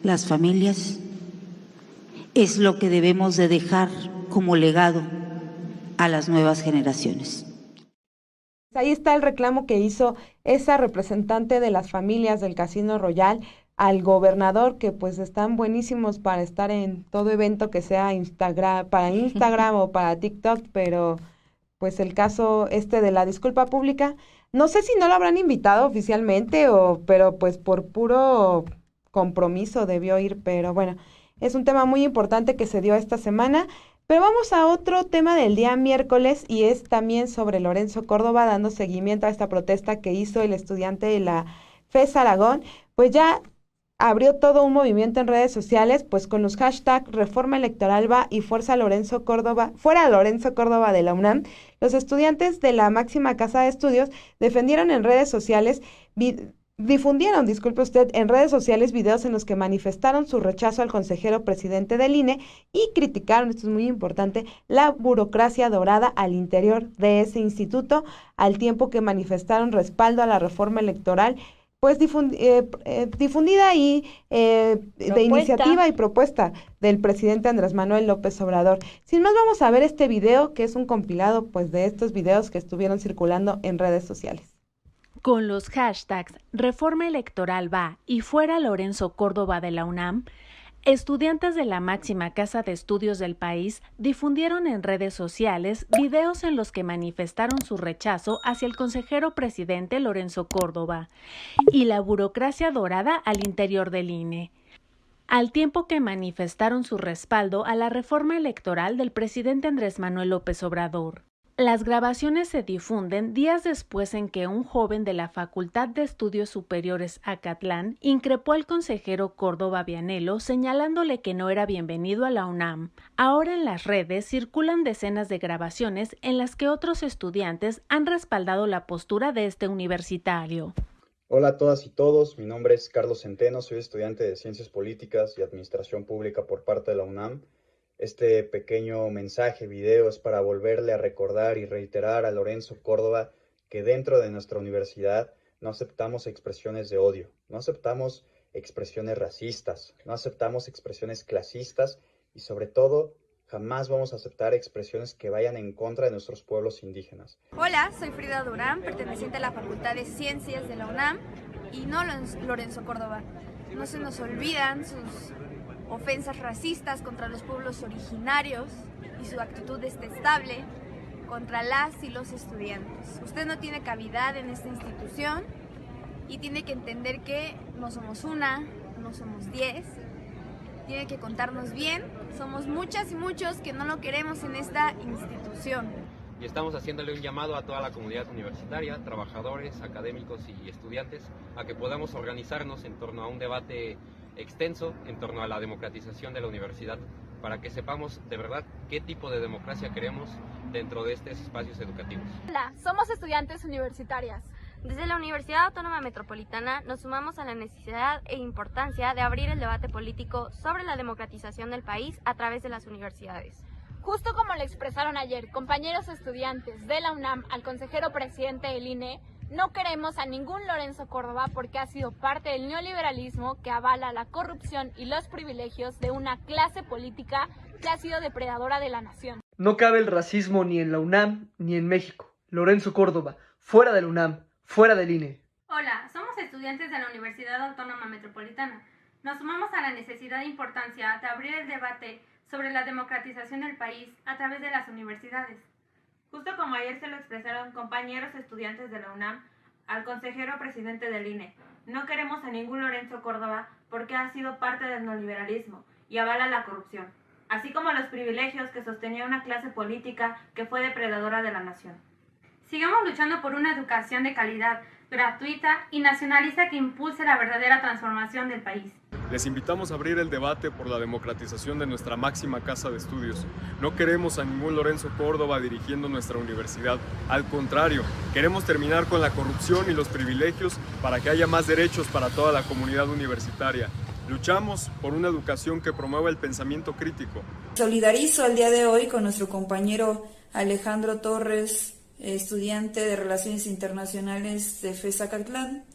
Speaker 18: las familias, es lo que debemos de dejar como legado a las nuevas generaciones.
Speaker 13: Ahí está el reclamo que hizo esa representante de las familias del Casino Royal al gobernador, que pues están buenísimos para estar en todo evento que sea para Instagram o para TikTok, pero pues el caso de la disculpa pública, no sé si no lo habrán invitado oficialmente pero pues por puro compromiso debió ir, pero bueno, es un tema muy importante que se dio esta semana. Pero vamos a otro tema del día miércoles y es también sobre Lorenzo Córdoba, dando seguimiento a esta protesta que hizo el estudiante de la FES Aragón. Pues ya abrió todo un movimiento en redes sociales, pues con los hashtags Reforma Electoral va y fuera Lorenzo Córdoba de la UNAM. Los estudiantes de la máxima casa de estudios difundieron en redes sociales videos en los que manifestaron su rechazo al consejero presidente del INE y criticaron, esto es muy importante, la burocracia dorada al interior de ese instituto, al tiempo que manifestaron respaldo a la reforma electoral, pues difundida y de iniciativa y propuesta del presidente Andrés Manuel López Obrador. Sin más, vamos a ver este video, que es un compilado pues de estos videos que estuvieron circulando en redes sociales.
Speaker 6: Con los hashtags Reforma Electoral va y fuera Lorenzo Córdoba de la UNAM, estudiantes de la máxima casa de estudios del país difundieron en redes sociales videos en los que manifestaron su rechazo hacia el consejero presidente Lorenzo Córdoba y la burocracia dorada al interior del INE, al tiempo que manifestaron su respaldo a la reforma electoral del presidente Andrés Manuel López Obrador. Las grabaciones se difunden días después en que un joven de la Facultad de Estudios Superiores Acatlán increpó al consejero Córdoba Vianello señalándole que no era bienvenido a la UNAM. Ahora en las redes circulan decenas de grabaciones en las que otros estudiantes han respaldado la postura de este universitario.
Speaker 19: Hola a todas y todos, mi nombre es Carlos Centeno, soy estudiante de Ciencias Políticas y Administración Pública por parte de la UNAM. Este pequeño mensaje, video, es para volverle a recordar y reiterar a Lorenzo Córdoba que dentro de nuestra universidad no aceptamos expresiones de odio, no aceptamos expresiones racistas, no aceptamos expresiones clasistas y sobre todo jamás vamos a aceptar expresiones que vayan en contra de nuestros pueblos indígenas.
Speaker 20: Hola, soy Frida Durán, perteneciente a la Facultad de Ciencias de la UNAM y no Lorenzo Córdoba. No se nos olvidan sus ofensas racistas contra los pueblos originarios y su actitud detestable contra las y los estudiantes. Usted no tiene cavidad en esta institución y tiene que entender que no somos una, no somos 10, tiene que contarnos bien, somos muchas y muchos que no lo queremos en esta institución.
Speaker 21: Y estamos haciéndole un llamado a toda la comunidad universitaria, trabajadores, académicos y estudiantes, a que podamos organizarnos en torno a un debate extenso en torno a la democratización de la universidad, para que sepamos de verdad qué tipo de democracia queremos dentro de estos espacios educativos.
Speaker 22: Hola, somos estudiantes universitarias.
Speaker 23: Desde la Universidad Autónoma Metropolitana nos sumamos a la necesidad e importancia de abrir el debate político sobre la democratización del país a través de las universidades.
Speaker 22: Justo como lo expresaron ayer compañeros estudiantes de la UNAM al consejero presidente del INE, no queremos a ningún Lorenzo Córdoba porque ha sido parte del neoliberalismo que avala la corrupción y los privilegios de una clase política que ha sido depredadora de la nación.
Speaker 24: No cabe el racismo ni en la UNAM ni en México.
Speaker 1: Lorenzo Córdoba, fuera del UNAM, fuera del INE.
Speaker 22: Hola, somos estudiantes de la Universidad Autónoma Metropolitana. Nos sumamos a la necesidad e importancia de abrir el debate sobre la democratización del país a través de las universidades.
Speaker 2: Justo como ayer se lo expresaron compañeros estudiantes de la UNAM al consejero presidente del INE, no queremos a ningún Lorenzo Córdoba porque ha sido parte del neoliberalismo y avala la corrupción, así como los privilegios que sostenía una clase política que fue depredadora de la nación.
Speaker 22: Sigamos luchando por una educación de calidad, gratuita y nacionalista que impulse la verdadera transformación del país.
Speaker 16: Les invitamos a abrir el debate por la democratización de nuestra máxima casa de estudios. No queremos a ningún Lorenzo Córdoba dirigiendo nuestra universidad. Al contrario, queremos terminar con la corrupción y los privilegios para que haya más derechos para toda la comunidad universitaria. Luchamos por una educación que promueva el pensamiento crítico.
Speaker 3: Solidarizo el día de hoy con nuestro compañero Alejandro Torres, estudiante de Relaciones Internacionales de FES Acatlán,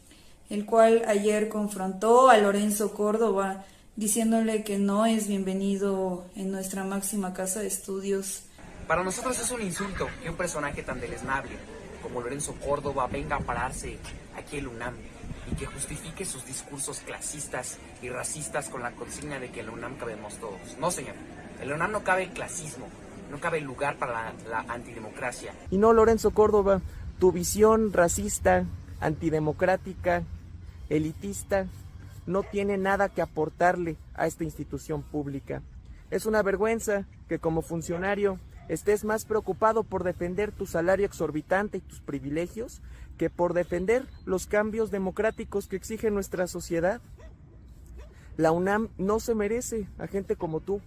Speaker 3: el cual ayer confrontó a Lorenzo Córdoba diciéndole que no es bienvenido en nuestra máxima casa de estudios.
Speaker 24: Para nosotros es un insulto que un personaje tan deleznable como Lorenzo Córdoba venga a pararse aquí en UNAM y que justifique sus discursos clasistas y racistas con la consigna de que en la UNAM cabemos todos. No, señor, en la UNAM no cabe el clasismo, no cabe lugar para la antidemocracia.
Speaker 25: Y no, Lorenzo Córdoba, tu visión racista, antidemocrática, elitista, no tiene nada que aportarle a esta institución pública. Es una vergüenza que como funcionario estés más preocupado por defender tu salario exorbitante y tus privilegios que por defender los cambios democráticos que exige nuestra sociedad. La UNAM no se merece a gente como tú.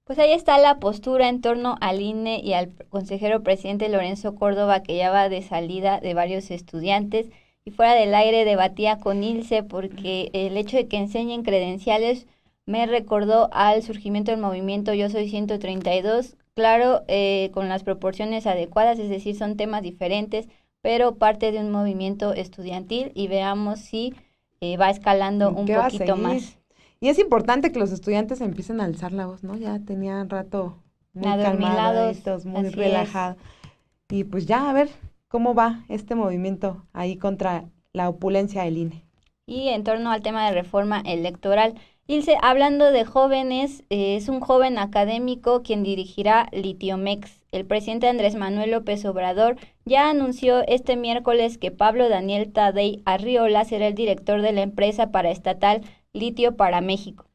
Speaker 12: Pues ahí está la postura en torno al INE y al consejero presidente Lorenzo Córdoba, que ya va de salida de varios estudiantes. Y fuera del aire debatía con Ilse porque el hecho de que enseñen credenciales me recordó al surgimiento del movimiento Yo Soy 132, claro, con las proporciones adecuadas, es decir, son temas diferentes, pero parte de un movimiento estudiantil, y veamos si va escalando un poquito más.
Speaker 13: Y es importante que los estudiantes empiecen a alzar la voz, ¿no? Ya tenían rato muy calmados, muy relajados. Y pues ya, a ver cómo va este movimiento ahí contra la opulencia del INE.
Speaker 12: Y en torno al tema de reforma electoral, Ilse, hablando de jóvenes, es un joven académico quien dirigirá Litiomex. El presidente Andrés Manuel López Obrador ya anunció este miércoles que Pablo Daniel Tadei Arriola será el director de la empresa paraestatal Litio para México.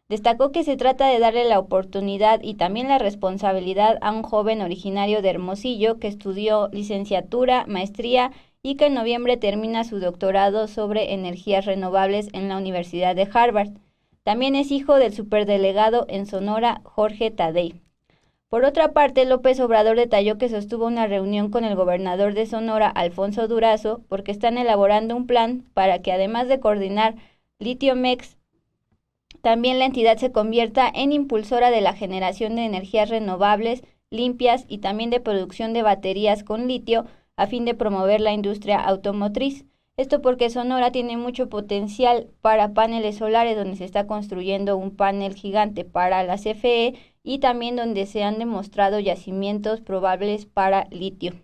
Speaker 12: Destacó que se trata de darle la oportunidad y también la responsabilidad a un joven originario de Hermosillo que estudió licenciatura, maestría y que en noviembre termina su doctorado sobre energías renovables en la Universidad de Harvard. También es hijo del superdelegado en Sonora, Jorge Tadei. Por otra parte, López Obrador detalló que sostuvo una reunión con el gobernador de Sonora, Alfonso Durazo, porque están elaborando un plan para que, además de coordinar Litiomex, también la entidad se convierta en impulsora de la generación de energías renovables, limpias y también de producción de baterías con litio a fin de promover la industria automotriz. Esto porque Sonora tiene mucho potencial para paneles solares, donde se está construyendo un panel gigante para la CFE y también donde se han demostrado yacimientos probables para litio.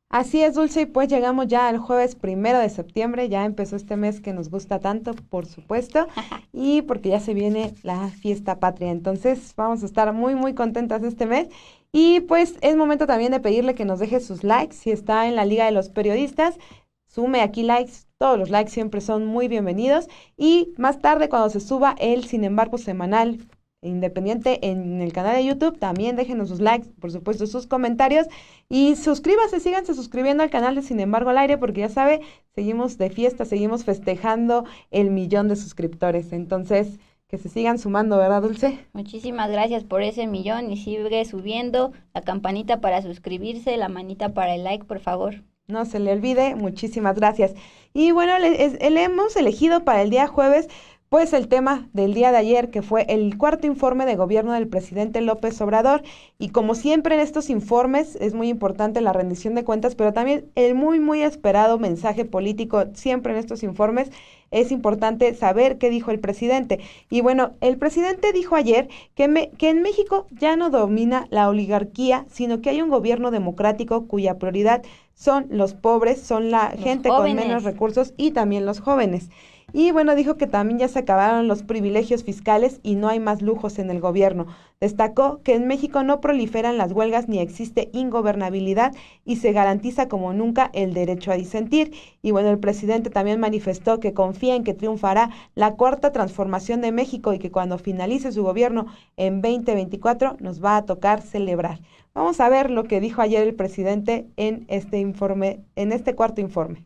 Speaker 13: Así es, Dulce, y pues llegamos ya al jueves 1 de septiembre, ya empezó este mes que nos gusta tanto, por supuesto, y porque ya se viene la fiesta patria, entonces vamos a estar muy, muy contentas este mes, y pues es momento también de pedirle que nos deje sus likes, si está en la Liga de los Periodistas, sume aquí likes, todos los likes siempre son muy bienvenidos, y más tarde cuando se suba el Sin embargo semanal independiente en el canal de YouTube, también déjenos sus likes, por supuesto sus comentarios, y suscríbanse, síganse suscribiendo al canal de Sin embargo al aire, porque ya sabe, seguimos de fiesta, seguimos festejando el 1,000,000 de suscriptores, entonces que se sigan sumando, ¿verdad, Dulce?
Speaker 12: Muchísimas gracias por ese 1,000,000 y sigue subiendo la campanita para suscribirse, la manita para el like, por favor.
Speaker 13: No se le olvide, muchísimas gracias. Y bueno, le hemos elegido para el día jueves pues el tema del día de ayer, que fue el cuarto informe de gobierno del presidente López Obrador. Y como siempre en estos informes es muy importante la rendición de cuentas, pero también el muy esperado mensaje político. Siempre en estos informes es importante saber qué dijo el presidente. Y bueno, el presidente dijo ayer que en México ya no domina la oligarquía, sino que hay un gobierno democrático cuya prioridad son los pobres, son la gente con menos recursos y también los jóvenes. Y bueno, dijo que también ya se acabaron los privilegios fiscales y no hay más lujos en el gobierno. Destacó que en México no proliferan las huelgas ni existe ingobernabilidad y se garantiza como nunca el derecho a disentir. Y bueno, el presidente también manifestó que confía en que triunfará la cuarta transformación de México y que cuando finalice su gobierno en 2024 nos va a tocar celebrar. Vamos a ver lo que dijo ayer el presidente en este informe, en este cuarto informe.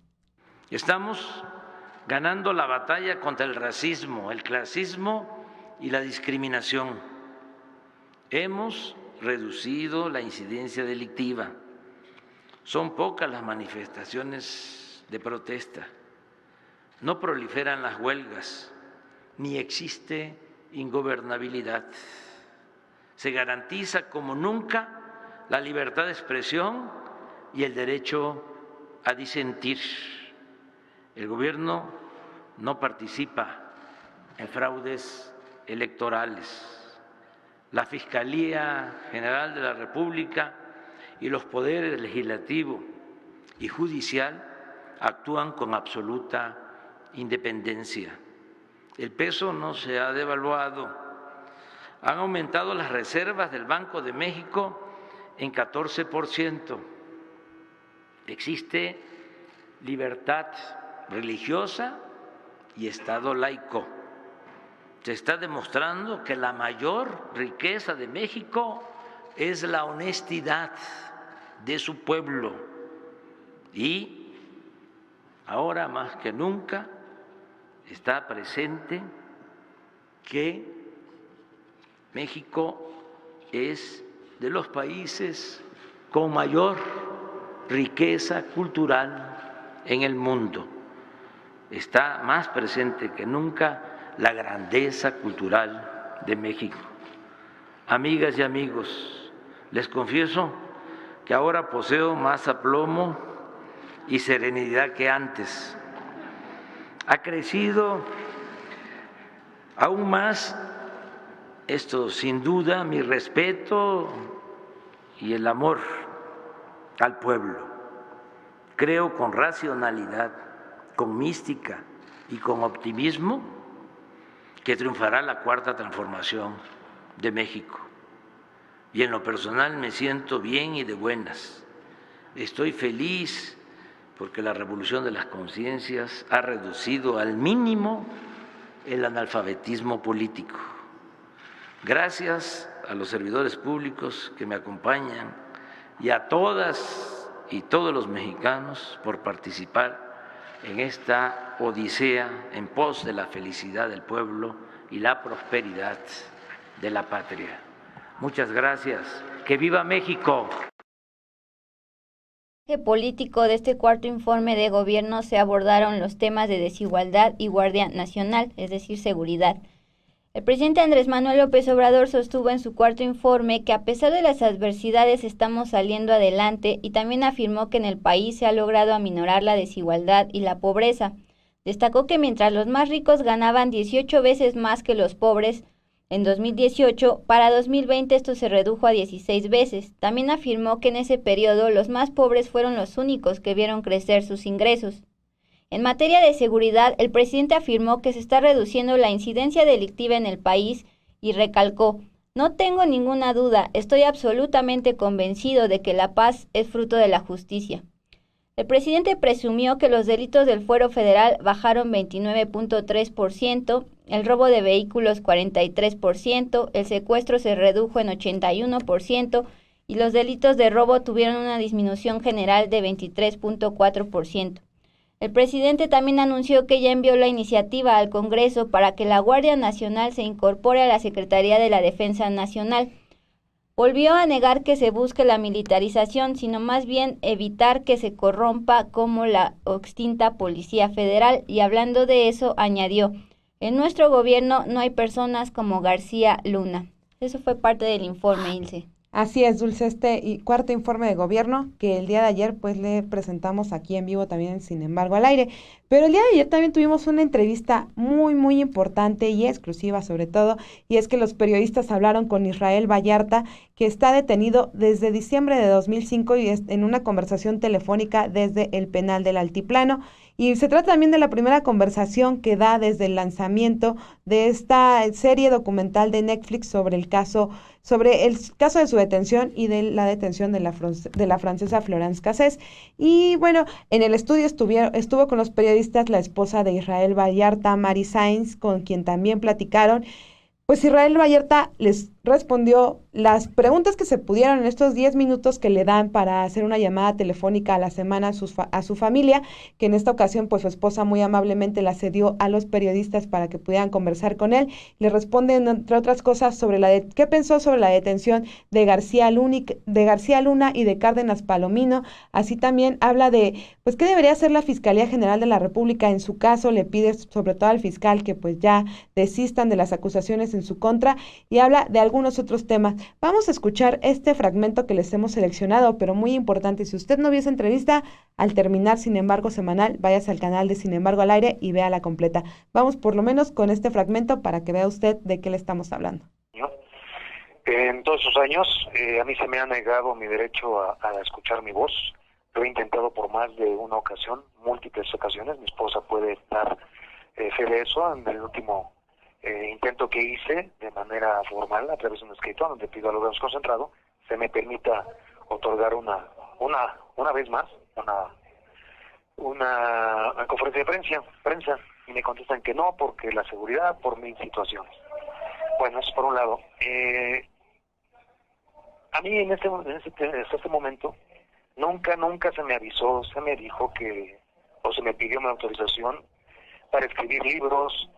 Speaker 15: Estamos ganando la batalla contra el racismo, el clasismo y la discriminación. Hemos reducido la incidencia delictiva. Son pocas las manifestaciones de protesta. No proliferan las huelgas, ni existe ingobernabilidad. Se garantiza como nunca la libertad de expresión y el derecho a disentir. El gobierno no participa en fraudes electorales. La Fiscalía General de la República y los poderes legislativo y judicial actúan con absoluta independencia. El peso no se ha devaluado. Han aumentado las reservas del Banco de México en 14%. Existe libertad religiosa y Estado laico. Se está demostrando que la mayor riqueza de México es la honestidad de su pueblo y ahora más que nunca está presente que México es de los países con mayor riqueza cultural en el mundo. Está más presente que nunca la grandeza cultural de México. Amigas y amigos, les confieso que ahora poseo más aplomo y serenidad que antes. Ha crecido aún más, esto sin duda, mi respeto y el amor al pueblo. Creo con racionalidad, con mística y con optimismo que triunfará la cuarta transformación de México. Y en lo personal me siento bien y de buenas. Estoy feliz porque la revolución de las conciencias ha reducido al mínimo el analfabetismo político. Gracias a los servidores públicos que me acompañan y a todas y todos los mexicanos por participar en esta odisea en pos de la felicidad del pueblo y la prosperidad de la patria. Muchas gracias. ¡Que viva México!
Speaker 12: En el político de este cuarto informe de gobierno se abordaron los temas de desigualdad y Guardia Nacional, es decir, seguridad. El presidente Andrés Manuel López Obrador sostuvo en su cuarto informe que a pesar de las adversidades estamos saliendo adelante y también afirmó que en el país se ha logrado aminorar la desigualdad y la pobreza. Destacó que mientras los más ricos ganaban 18 veces más que los pobres en 2018, para 2020 esto se redujo a 16 veces. También afirmó que en ese periodo los más pobres fueron los únicos que vieron crecer sus ingresos. En materia de seguridad, el presidente afirmó que se está reduciendo la incidencia delictiva en el país y recalcó: "No tengo ninguna duda, estoy absolutamente convencido de que la paz es fruto de la justicia". El presidente presumió que los delitos del fuero federal bajaron 29.3%, el robo de vehículos 43%, el secuestro se redujo en 81% y los delitos de robo tuvieron una disminución general de 23.4%. El presidente también anunció que ya envió la iniciativa al Congreso para que la Guardia Nacional se incorpore a la Secretaría de la Defensa Nacional. Volvió a negar que se busque la militarización, sino más bien evitar que se corrompa como la extinta Policía Federal, y hablando de eso añadió: En nuestro gobierno no hay personas como García Luna. Eso fue parte del informe, Ilse.
Speaker 13: Así es, Dulce, cuarto informe de gobierno que el día de ayer pues le presentamos aquí en vivo también, sin embargo, al aire. Pero el día de ayer también tuvimos una entrevista muy, muy importante y exclusiva sobre todo, y es que los periodistas hablaron con Israel Vallarta, que está detenido desde diciembre de 2005 y en una conversación telefónica desde el penal del Altiplano. Y se trata también de la primera conversación que da desde el lanzamiento de esta serie documental de Netflix sobre el caso de su detención y de la detención de la francesa Florence Cassés. Y bueno, en el estudio estuvo con los periodistas la esposa de Israel Vallarta, Mari Sainz, con quien también platicaron. Pues Israel Vallarta les respondió las preguntas que se pudieron en estos 10 minutos que le dan para hacer una llamada telefónica a la semana a su familia, que en esta ocasión pues su esposa muy amablemente la cedió a los periodistas para que pudieran conversar con él. Le responden, entre otras cosas, sobre qué pensó sobre la detención de García Luna y de Cárdenas Palomino. Así también habla de pues qué debería hacer la Fiscalía General de la República en su caso. Le pide sobre todo al fiscal que pues ya desistan de las acusaciones en su contra, y habla de algunos otros temas. Vamos a escuchar este fragmento que les hemos seleccionado, pero muy importante. Si usted no vio esa entrevista, al terminar Sin Embargo Semanal, váyase al canal de Sin Embargo al Aire y vea la completa. Vamos por lo menos con este fragmento para que vea usted de qué le estamos hablando.
Speaker 4: En todos esos años, a mí se me ha negado mi derecho a escuchar mi voz. Lo he intentado por más de una ocasión, múltiples ocasiones. Mi esposa puede dar fe de eso. En el último intento que hice de manera formal a través de un escrito donde pido al órgano concentrado se me permita otorgar una vez más una conferencia de prensa, y me contestan que no porque la seguridad, por mil situaciones. Bueno, eso por un lado. A mí en este momento nunca se me avisó, se me dijo o se me pidió una autorización para escribir libros,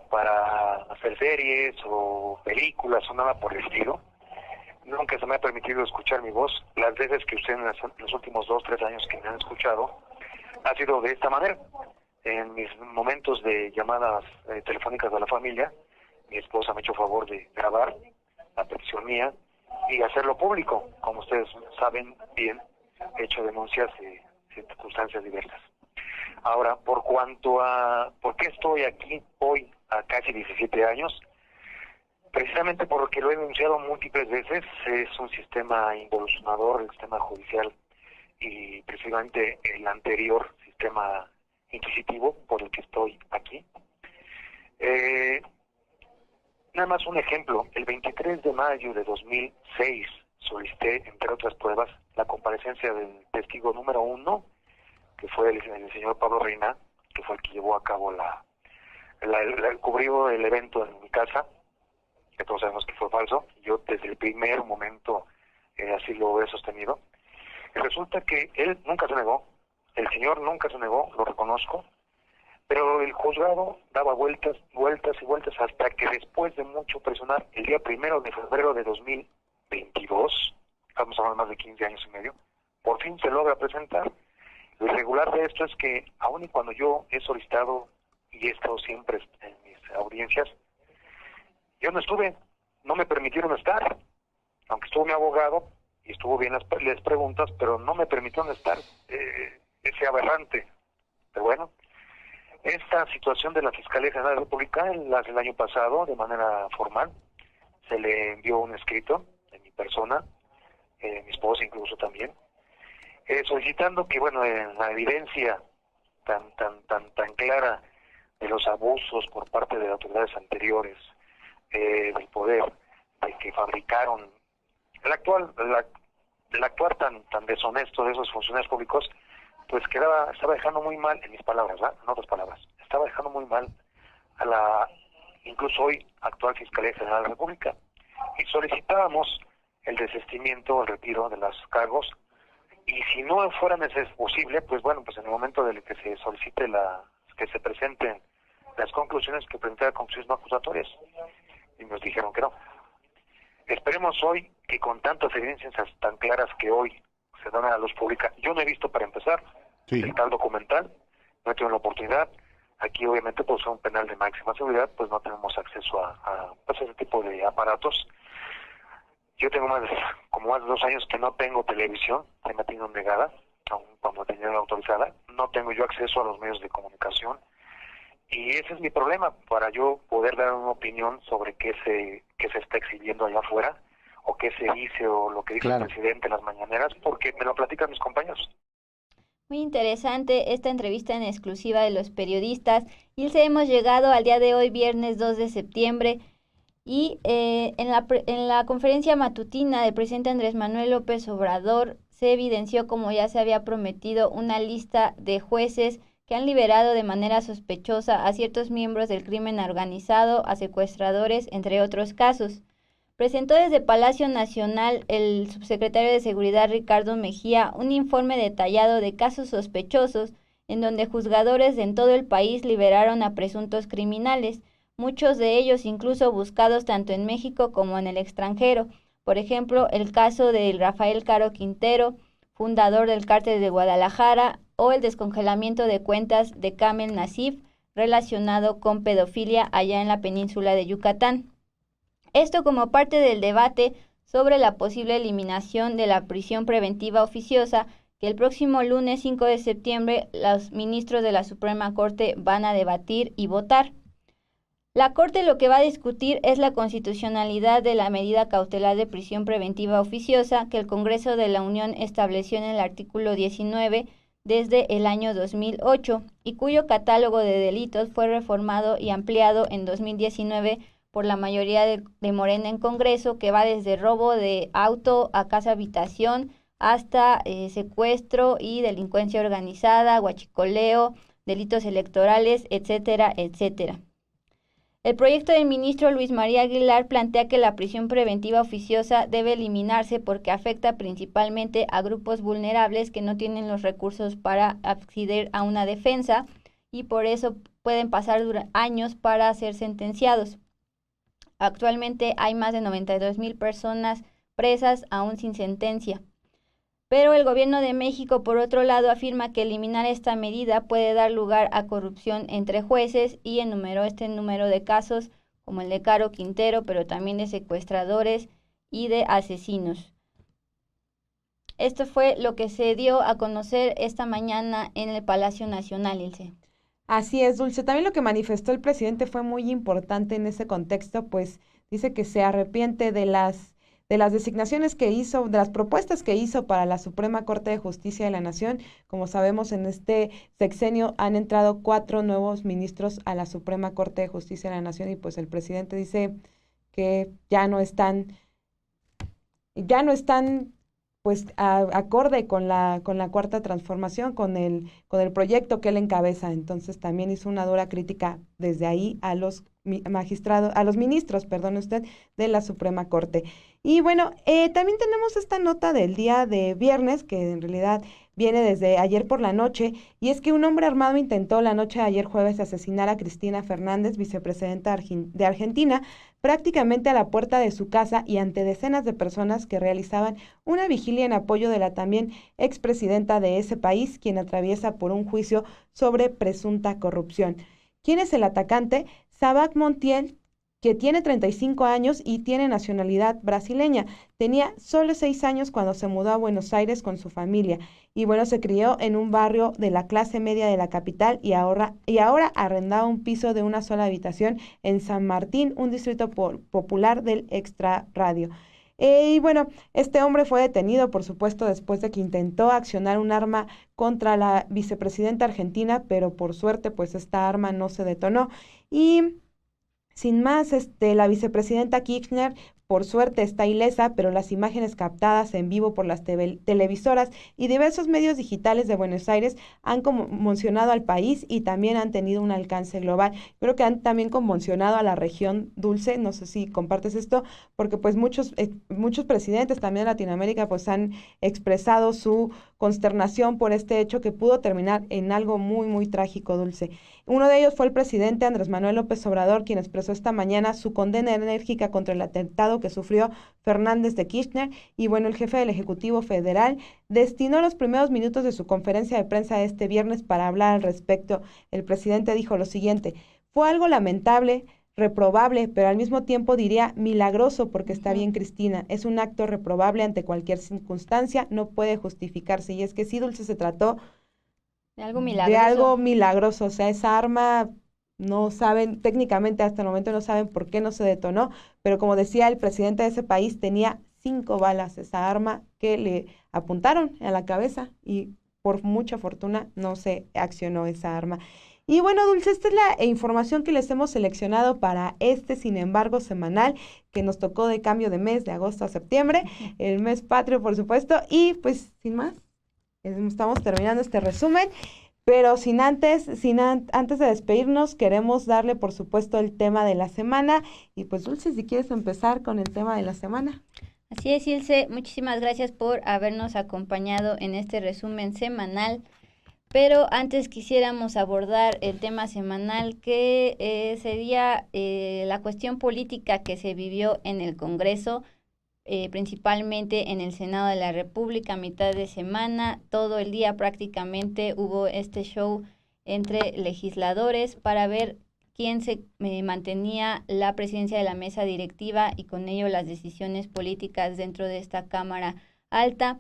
Speaker 4: para hacer series o películas o nada por el estilo. Nunca se me ha permitido escuchar mi voz. Las veces que ustedes en los últimos 2-3 años que me han escuchado ha sido de esta manera. En mis momentos de llamadas telefónicas de la familia, mi esposa me ha hecho favor de grabar la petición mía y hacerlo público. Como ustedes saben bien, he hecho denuncias de circunstancias diversas. Ahora, por qué estoy aquí hoy a casi 17 años, precisamente porque lo he denunciado múltiples veces. Es un sistema involucionador, el sistema judicial, y precisamente el anterior sistema inquisitivo por el que estoy aquí. Nada más un ejemplo, el 23 de mayo de 2006 solicité, entre otras pruebas, la comparecencia del testigo número 1, que fue el señor Pablo Reina, que fue el que llevó a cabo cubrió el evento en mi casa, que todos sabemos que fue falso. Yo desde el primer momento así lo he sostenido. Y resulta que él nunca se negó, el señor nunca se negó, lo reconozco, pero el juzgado daba vueltas hasta que después de mucho presionar, el día 1 de febrero de 2022, estamos hablando más de 15 años y medio, por fin se logra presentar. Lo irregular de esto es que, aun y cuando yo he solicitado y he estado siempre en mis audiencias, yo no estuve, no me permitieron estar, aunque estuvo mi abogado y estuvo bien las preguntas, pero no me permitieron estar. Ese aberrante. Pero bueno, esta situación de la Fiscalía General de la República, el año pasado, de manera formal, se le envió un escrito de mi persona, mi esposa incluso también, solicitando que, bueno, en la evidencia tan clara de los abusos por parte de autoridades anteriores, del poder, de que fabricaron el actuar tan deshonesto de esos funcionarios públicos, pues estaba dejando muy mal, en mis palabras, ¿verdad? En otras palabras, estaba dejando muy mal a la incluso hoy actual Fiscalía General de la República, y solicitábamos el desistimiento, el retiro de los cargos. Y si no fuera posible, pues bueno, pues en el momento de que se solicite que se presenten las conclusiones, que presenten conclusiones no acusatorias. Y nos dijeron que no. Esperemos hoy que con tantas evidencias tan claras que hoy se dan a la luz pública, yo no he visto, para empezar, el tal documental, no he tenido la oportunidad, Aquí obviamente por ser un penal de máxima seguridad, pues no tenemos acceso a ese tipo de aparatos. Yo tengo como más de 2 años que no tengo televisión, se me ha tenido negada, aun cuando tenía autorizada. No tengo yo acceso a los medios de comunicación. Y ese es mi problema, para yo poder dar una opinión sobre qué se está exhibiendo allá afuera, o qué se dice, o lo que dice el presidente en las mañaneras, porque me lo platican mis compañeros.
Speaker 12: Muy interesante esta entrevista en exclusiva de los periodistas. Ilse, hemos llegado al día de hoy, viernes 2 de septiembre, y en la conferencia matutina del presidente Andrés Manuel López Obrador se evidenció, como ya se había prometido, una lista de jueces que han liberado de manera sospechosa a ciertos miembros del crimen organizado, a secuestradores, entre otros casos. Presentó desde Palacio Nacional el subsecretario de Seguridad Ricardo Mejía un informe detallado de casos sospechosos en donde juzgadores en todo el país liberaron a presuntos criminales, muchos de ellos incluso buscados tanto en México como en el extranjero. Por ejemplo, el caso de Rafael Caro Quintero, fundador del Cártel de Guadalajara, o el descongelamiento de cuentas de Kamel Nasif relacionado con pedofilia allá en la península de Yucatán. Esto como parte del debate sobre la posible eliminación de la prisión preventiva oficiosa que el próximo lunes 5 de septiembre los ministros de la Suprema Corte van a debatir y votar. La Corte lo que va a discutir es la constitucionalidad de la medida cautelar de prisión preventiva oficiosa que el Congreso de la Unión estableció en el artículo 19 desde el año 2008 y cuyo catálogo de delitos fue reformado y ampliado en 2019 por la mayoría de Morena en Congreso, que va desde robo de auto a casa habitación hasta secuestro y delincuencia organizada, huachicoleo, delitos electorales, etcétera, etcétera. El proyecto del ministro Luis María Aguilar plantea que la prisión preventiva oficiosa debe eliminarse porque afecta principalmente a grupos vulnerables que no tienen los recursos para acceder a una defensa y por eso pueden pasar años para ser sentenciados. Actualmente hay más de 92,000 personas presas aún sin sentencia. Pero el gobierno de México, por otro lado, afirma que eliminar esta medida puede dar lugar a corrupción entre jueces y enumeró este número de casos como el de Caro Quintero, pero también de secuestradores y de asesinos. Esto fue lo que se dio a conocer esta mañana en el Palacio Nacional, Ilse.
Speaker 13: Así es, Dulce. También lo que manifestó el presidente fue muy importante en ese contexto, pues dice que se arrepiente de las designaciones que hizo, de las propuestas que hizo para la Suprema Corte de Justicia de la Nación. Como sabemos, en este sexenio han entrado 4 nuevos ministros a la Suprema Corte de Justicia de la Nación y pues el presidente dice que ya no están pues acorde con la Cuarta Transformación, con el proyecto que él encabeza. Entonces también hizo una dura crítica desde ahí a los ministros, de la Suprema Corte. Y bueno, también tenemos esta nota del día de viernes, que en realidad viene desde ayer por la noche, y es que un hombre armado intentó la noche de ayer jueves asesinar a Cristina Fernández, vicepresidenta de Argentina, prácticamente a la puerta de su casa y ante decenas de personas que realizaban una vigilia en apoyo de la también expresidenta de ese país, quien atraviesa por un juicio sobre presunta corrupción. ¿Quién es el atacante? Sabac Montiel, que tiene 35 años y tiene nacionalidad brasileña. Tenía solo 6 años cuando se mudó a Buenos Aires con su familia y bueno, se crió en un barrio de la clase media de la capital y ahora arrendaba un piso de una sola habitación en San Martín, un distrito popular del extrarradio. Y bueno, este hombre fue detenido, por supuesto, después de que intentó accionar un arma contra la vicepresidenta argentina, pero por suerte, pues esta arma no se detonó. Y sin más, la vicepresidenta Kirchner, por suerte, está ilesa, pero las imágenes captadas en vivo por las televisoras y diversos medios digitales de Buenos Aires han conmocionado al país y también han tenido un alcance global. Creo que han también conmocionado a la región, Dulce, no sé si compartes esto, porque pues muchos presidentes también de Latinoamérica pues han expresado su consternación por este hecho que pudo terminar en algo muy, muy trágico, Dulce. Uno de ellos fue el presidente Andrés Manuel López Obrador, quien expresó esta mañana su condena enérgica contra el atentado que sufrió Fernández de Kirchner. Y bueno, el jefe del Ejecutivo Federal destinó los primeros minutos de su conferencia de prensa este viernes para hablar al respecto. El presidente dijo lo siguiente: fue algo lamentable, reprobable, pero al mismo tiempo diría milagroso, porque está bien, Cristina, es un acto reprobable ante cualquier circunstancia, no puede justificarse. Y es que sí, Dulce, se trató
Speaker 12: de algo milagroso.
Speaker 13: De algo milagroso, o sea, esa arma no saben, técnicamente hasta el momento no saben por qué no se detonó, pero como decía el presidente de ese país, tenía 5 balas esa arma que le apuntaron a la cabeza y por mucha fortuna no se accionó esa arma. Y bueno, Dulce, esta es la información que les hemos seleccionado para este, sin embargo, semanal que nos tocó de cambio de mes, de agosto a septiembre, el mes patrio, por supuesto, y pues sin más, estamos terminando este resumen, pero antes de despedirnos, queremos darle, por supuesto, el tema de la semana, y pues Dulce, si quieres empezar con el tema de la semana.
Speaker 12: Así es, Ilse, muchísimas gracias por habernos acompañado en este resumen semanal. Pero antes quisiéramos abordar el tema semanal que sería la cuestión política que se vivió en el Congreso, principalmente en el Senado de la República, a mitad de semana, todo el día prácticamente hubo este show entre legisladores para ver quién se mantenía la presidencia de la mesa directiva y con ello las decisiones políticas dentro de esta Cámara Alta.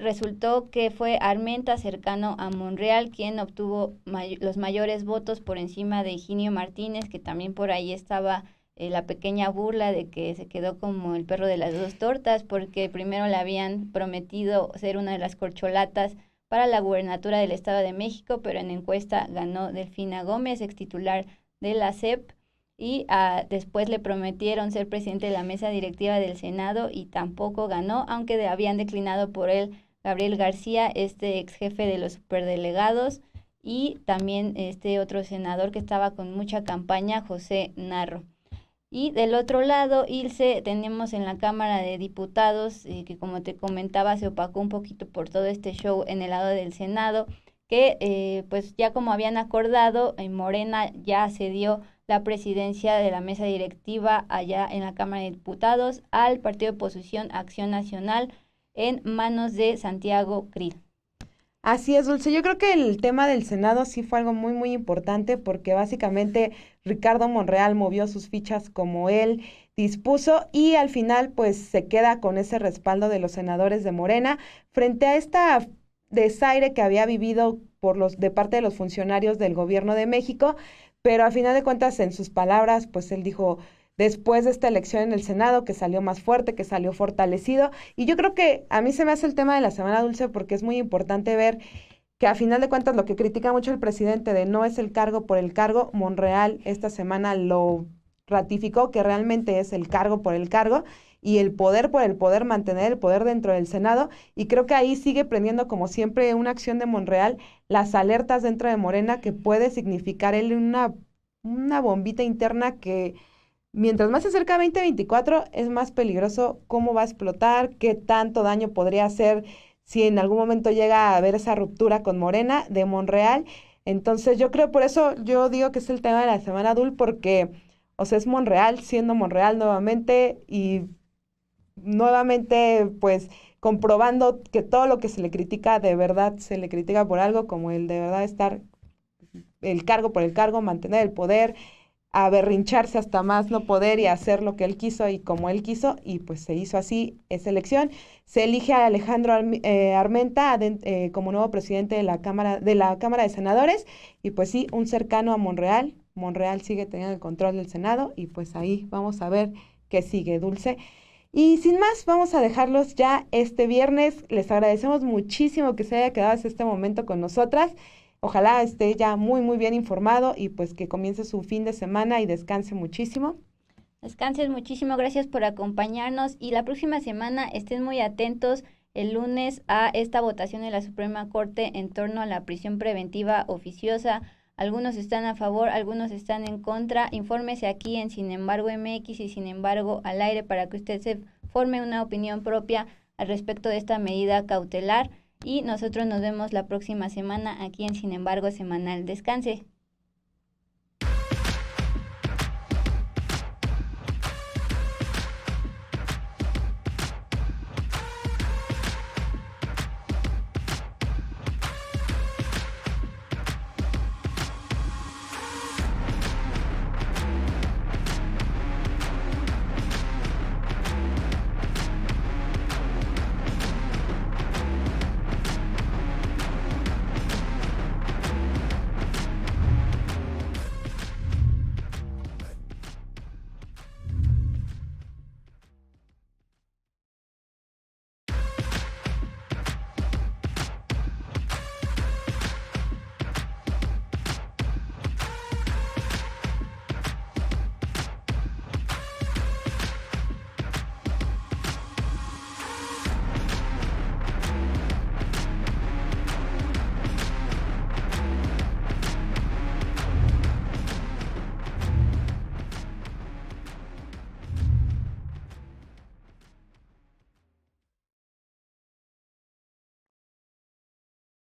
Speaker 12: Resultó que fue Armenta, cercano a Monreal, quien obtuvo los mayores votos por encima de Higinio Martínez, que también por ahí estaba la pequeña burla de que se quedó como el perro de las 2 tortas, porque primero le habían prometido ser una de las corcholatas para la gubernatura del Estado de México, pero en encuesta ganó Delfina Gómez, ex titular de la SEP, y después le prometieron ser presidente de la mesa directiva del Senado y tampoco ganó, aunque habían declinado por él Gabriel García, este ex jefe de los superdelegados, y también este otro senador que estaba con mucha campaña, José Narro. Y del otro lado, Ilse, tenemos en la Cámara de Diputados, que como te comentaba, se opacó un poquito por todo este show en el lado del Senado, que pues ya como habían acordado, Morena ya cedió la presidencia de la mesa directiva allá en la Cámara de Diputados al partido de oposición Acción Nacional en manos de Santiago Krill.
Speaker 13: Así es, Dulce. Yo creo que el tema del Senado sí fue algo muy, muy importante porque básicamente Ricardo Monreal movió sus fichas como él dispuso y al final pues se queda con ese respaldo de los senadores de Morena frente a esta desaire que había vivido de parte de los funcionarios del gobierno de México, pero a final de cuentas en sus palabras pues él dijo después de esta elección en el Senado que salió más fuerte, que salió fortalecido, y yo creo que a mí se me hace el tema de la semana, Dulce, porque es muy importante ver que a final de cuentas lo que critica mucho el presidente de no es el cargo por el cargo, Monreal esta semana lo ratificó que realmente es el cargo por el cargo y el poder por el poder, mantener el poder dentro del Senado, y creo que ahí sigue prendiendo como siempre una acción de Monreal, las alertas dentro de Morena que puede significar él una bombita interna que mientras más se acerca a 2024 es más peligroso cómo va a explotar, qué tanto daño podría hacer si en algún momento llega a haber esa ruptura con Morena de Monreal. Entonces yo creo, por eso yo digo que es el tema de la semana, Dul, porque o sea, es Monreal siendo Monreal nuevamente y nuevamente pues comprobando que todo lo que se le critica de verdad se le critica por algo, como el de verdad estar el cargo por el cargo, mantener el poder, aberrincharse hasta más no poder y hacer lo que él quiso y como él quiso, y pues se hizo así esa elección. Se elige a Alejandro Armenta como nuevo presidente de la Cámara de Senadores, y pues sí, un cercano a Monreal. Monreal sigue teniendo el control del Senado, y pues ahí vamos a ver qué sigue, Dulce. Y sin más, vamos a dejarlos ya este viernes. Les agradecemos muchísimo que se haya quedado hasta este momento con nosotras. Ojalá esté ya muy, muy bien informado y pues que comience su fin de semana y descanse muchísimo.
Speaker 12: Descanses muchísimo, gracias por acompañarnos y la próxima semana estén muy atentos el lunes a esta votación de la Suprema Corte en torno a la prisión preventiva oficiosa. Algunos están a favor, algunos están en contra. Infórmese aquí en Sin Embargo MX y Sin Embargo al aire para que usted se forme una opinión propia al respecto de esta medida cautelar. Y nosotros nos vemos la próxima semana aquí en Sin Embargo Semanal. Descanse.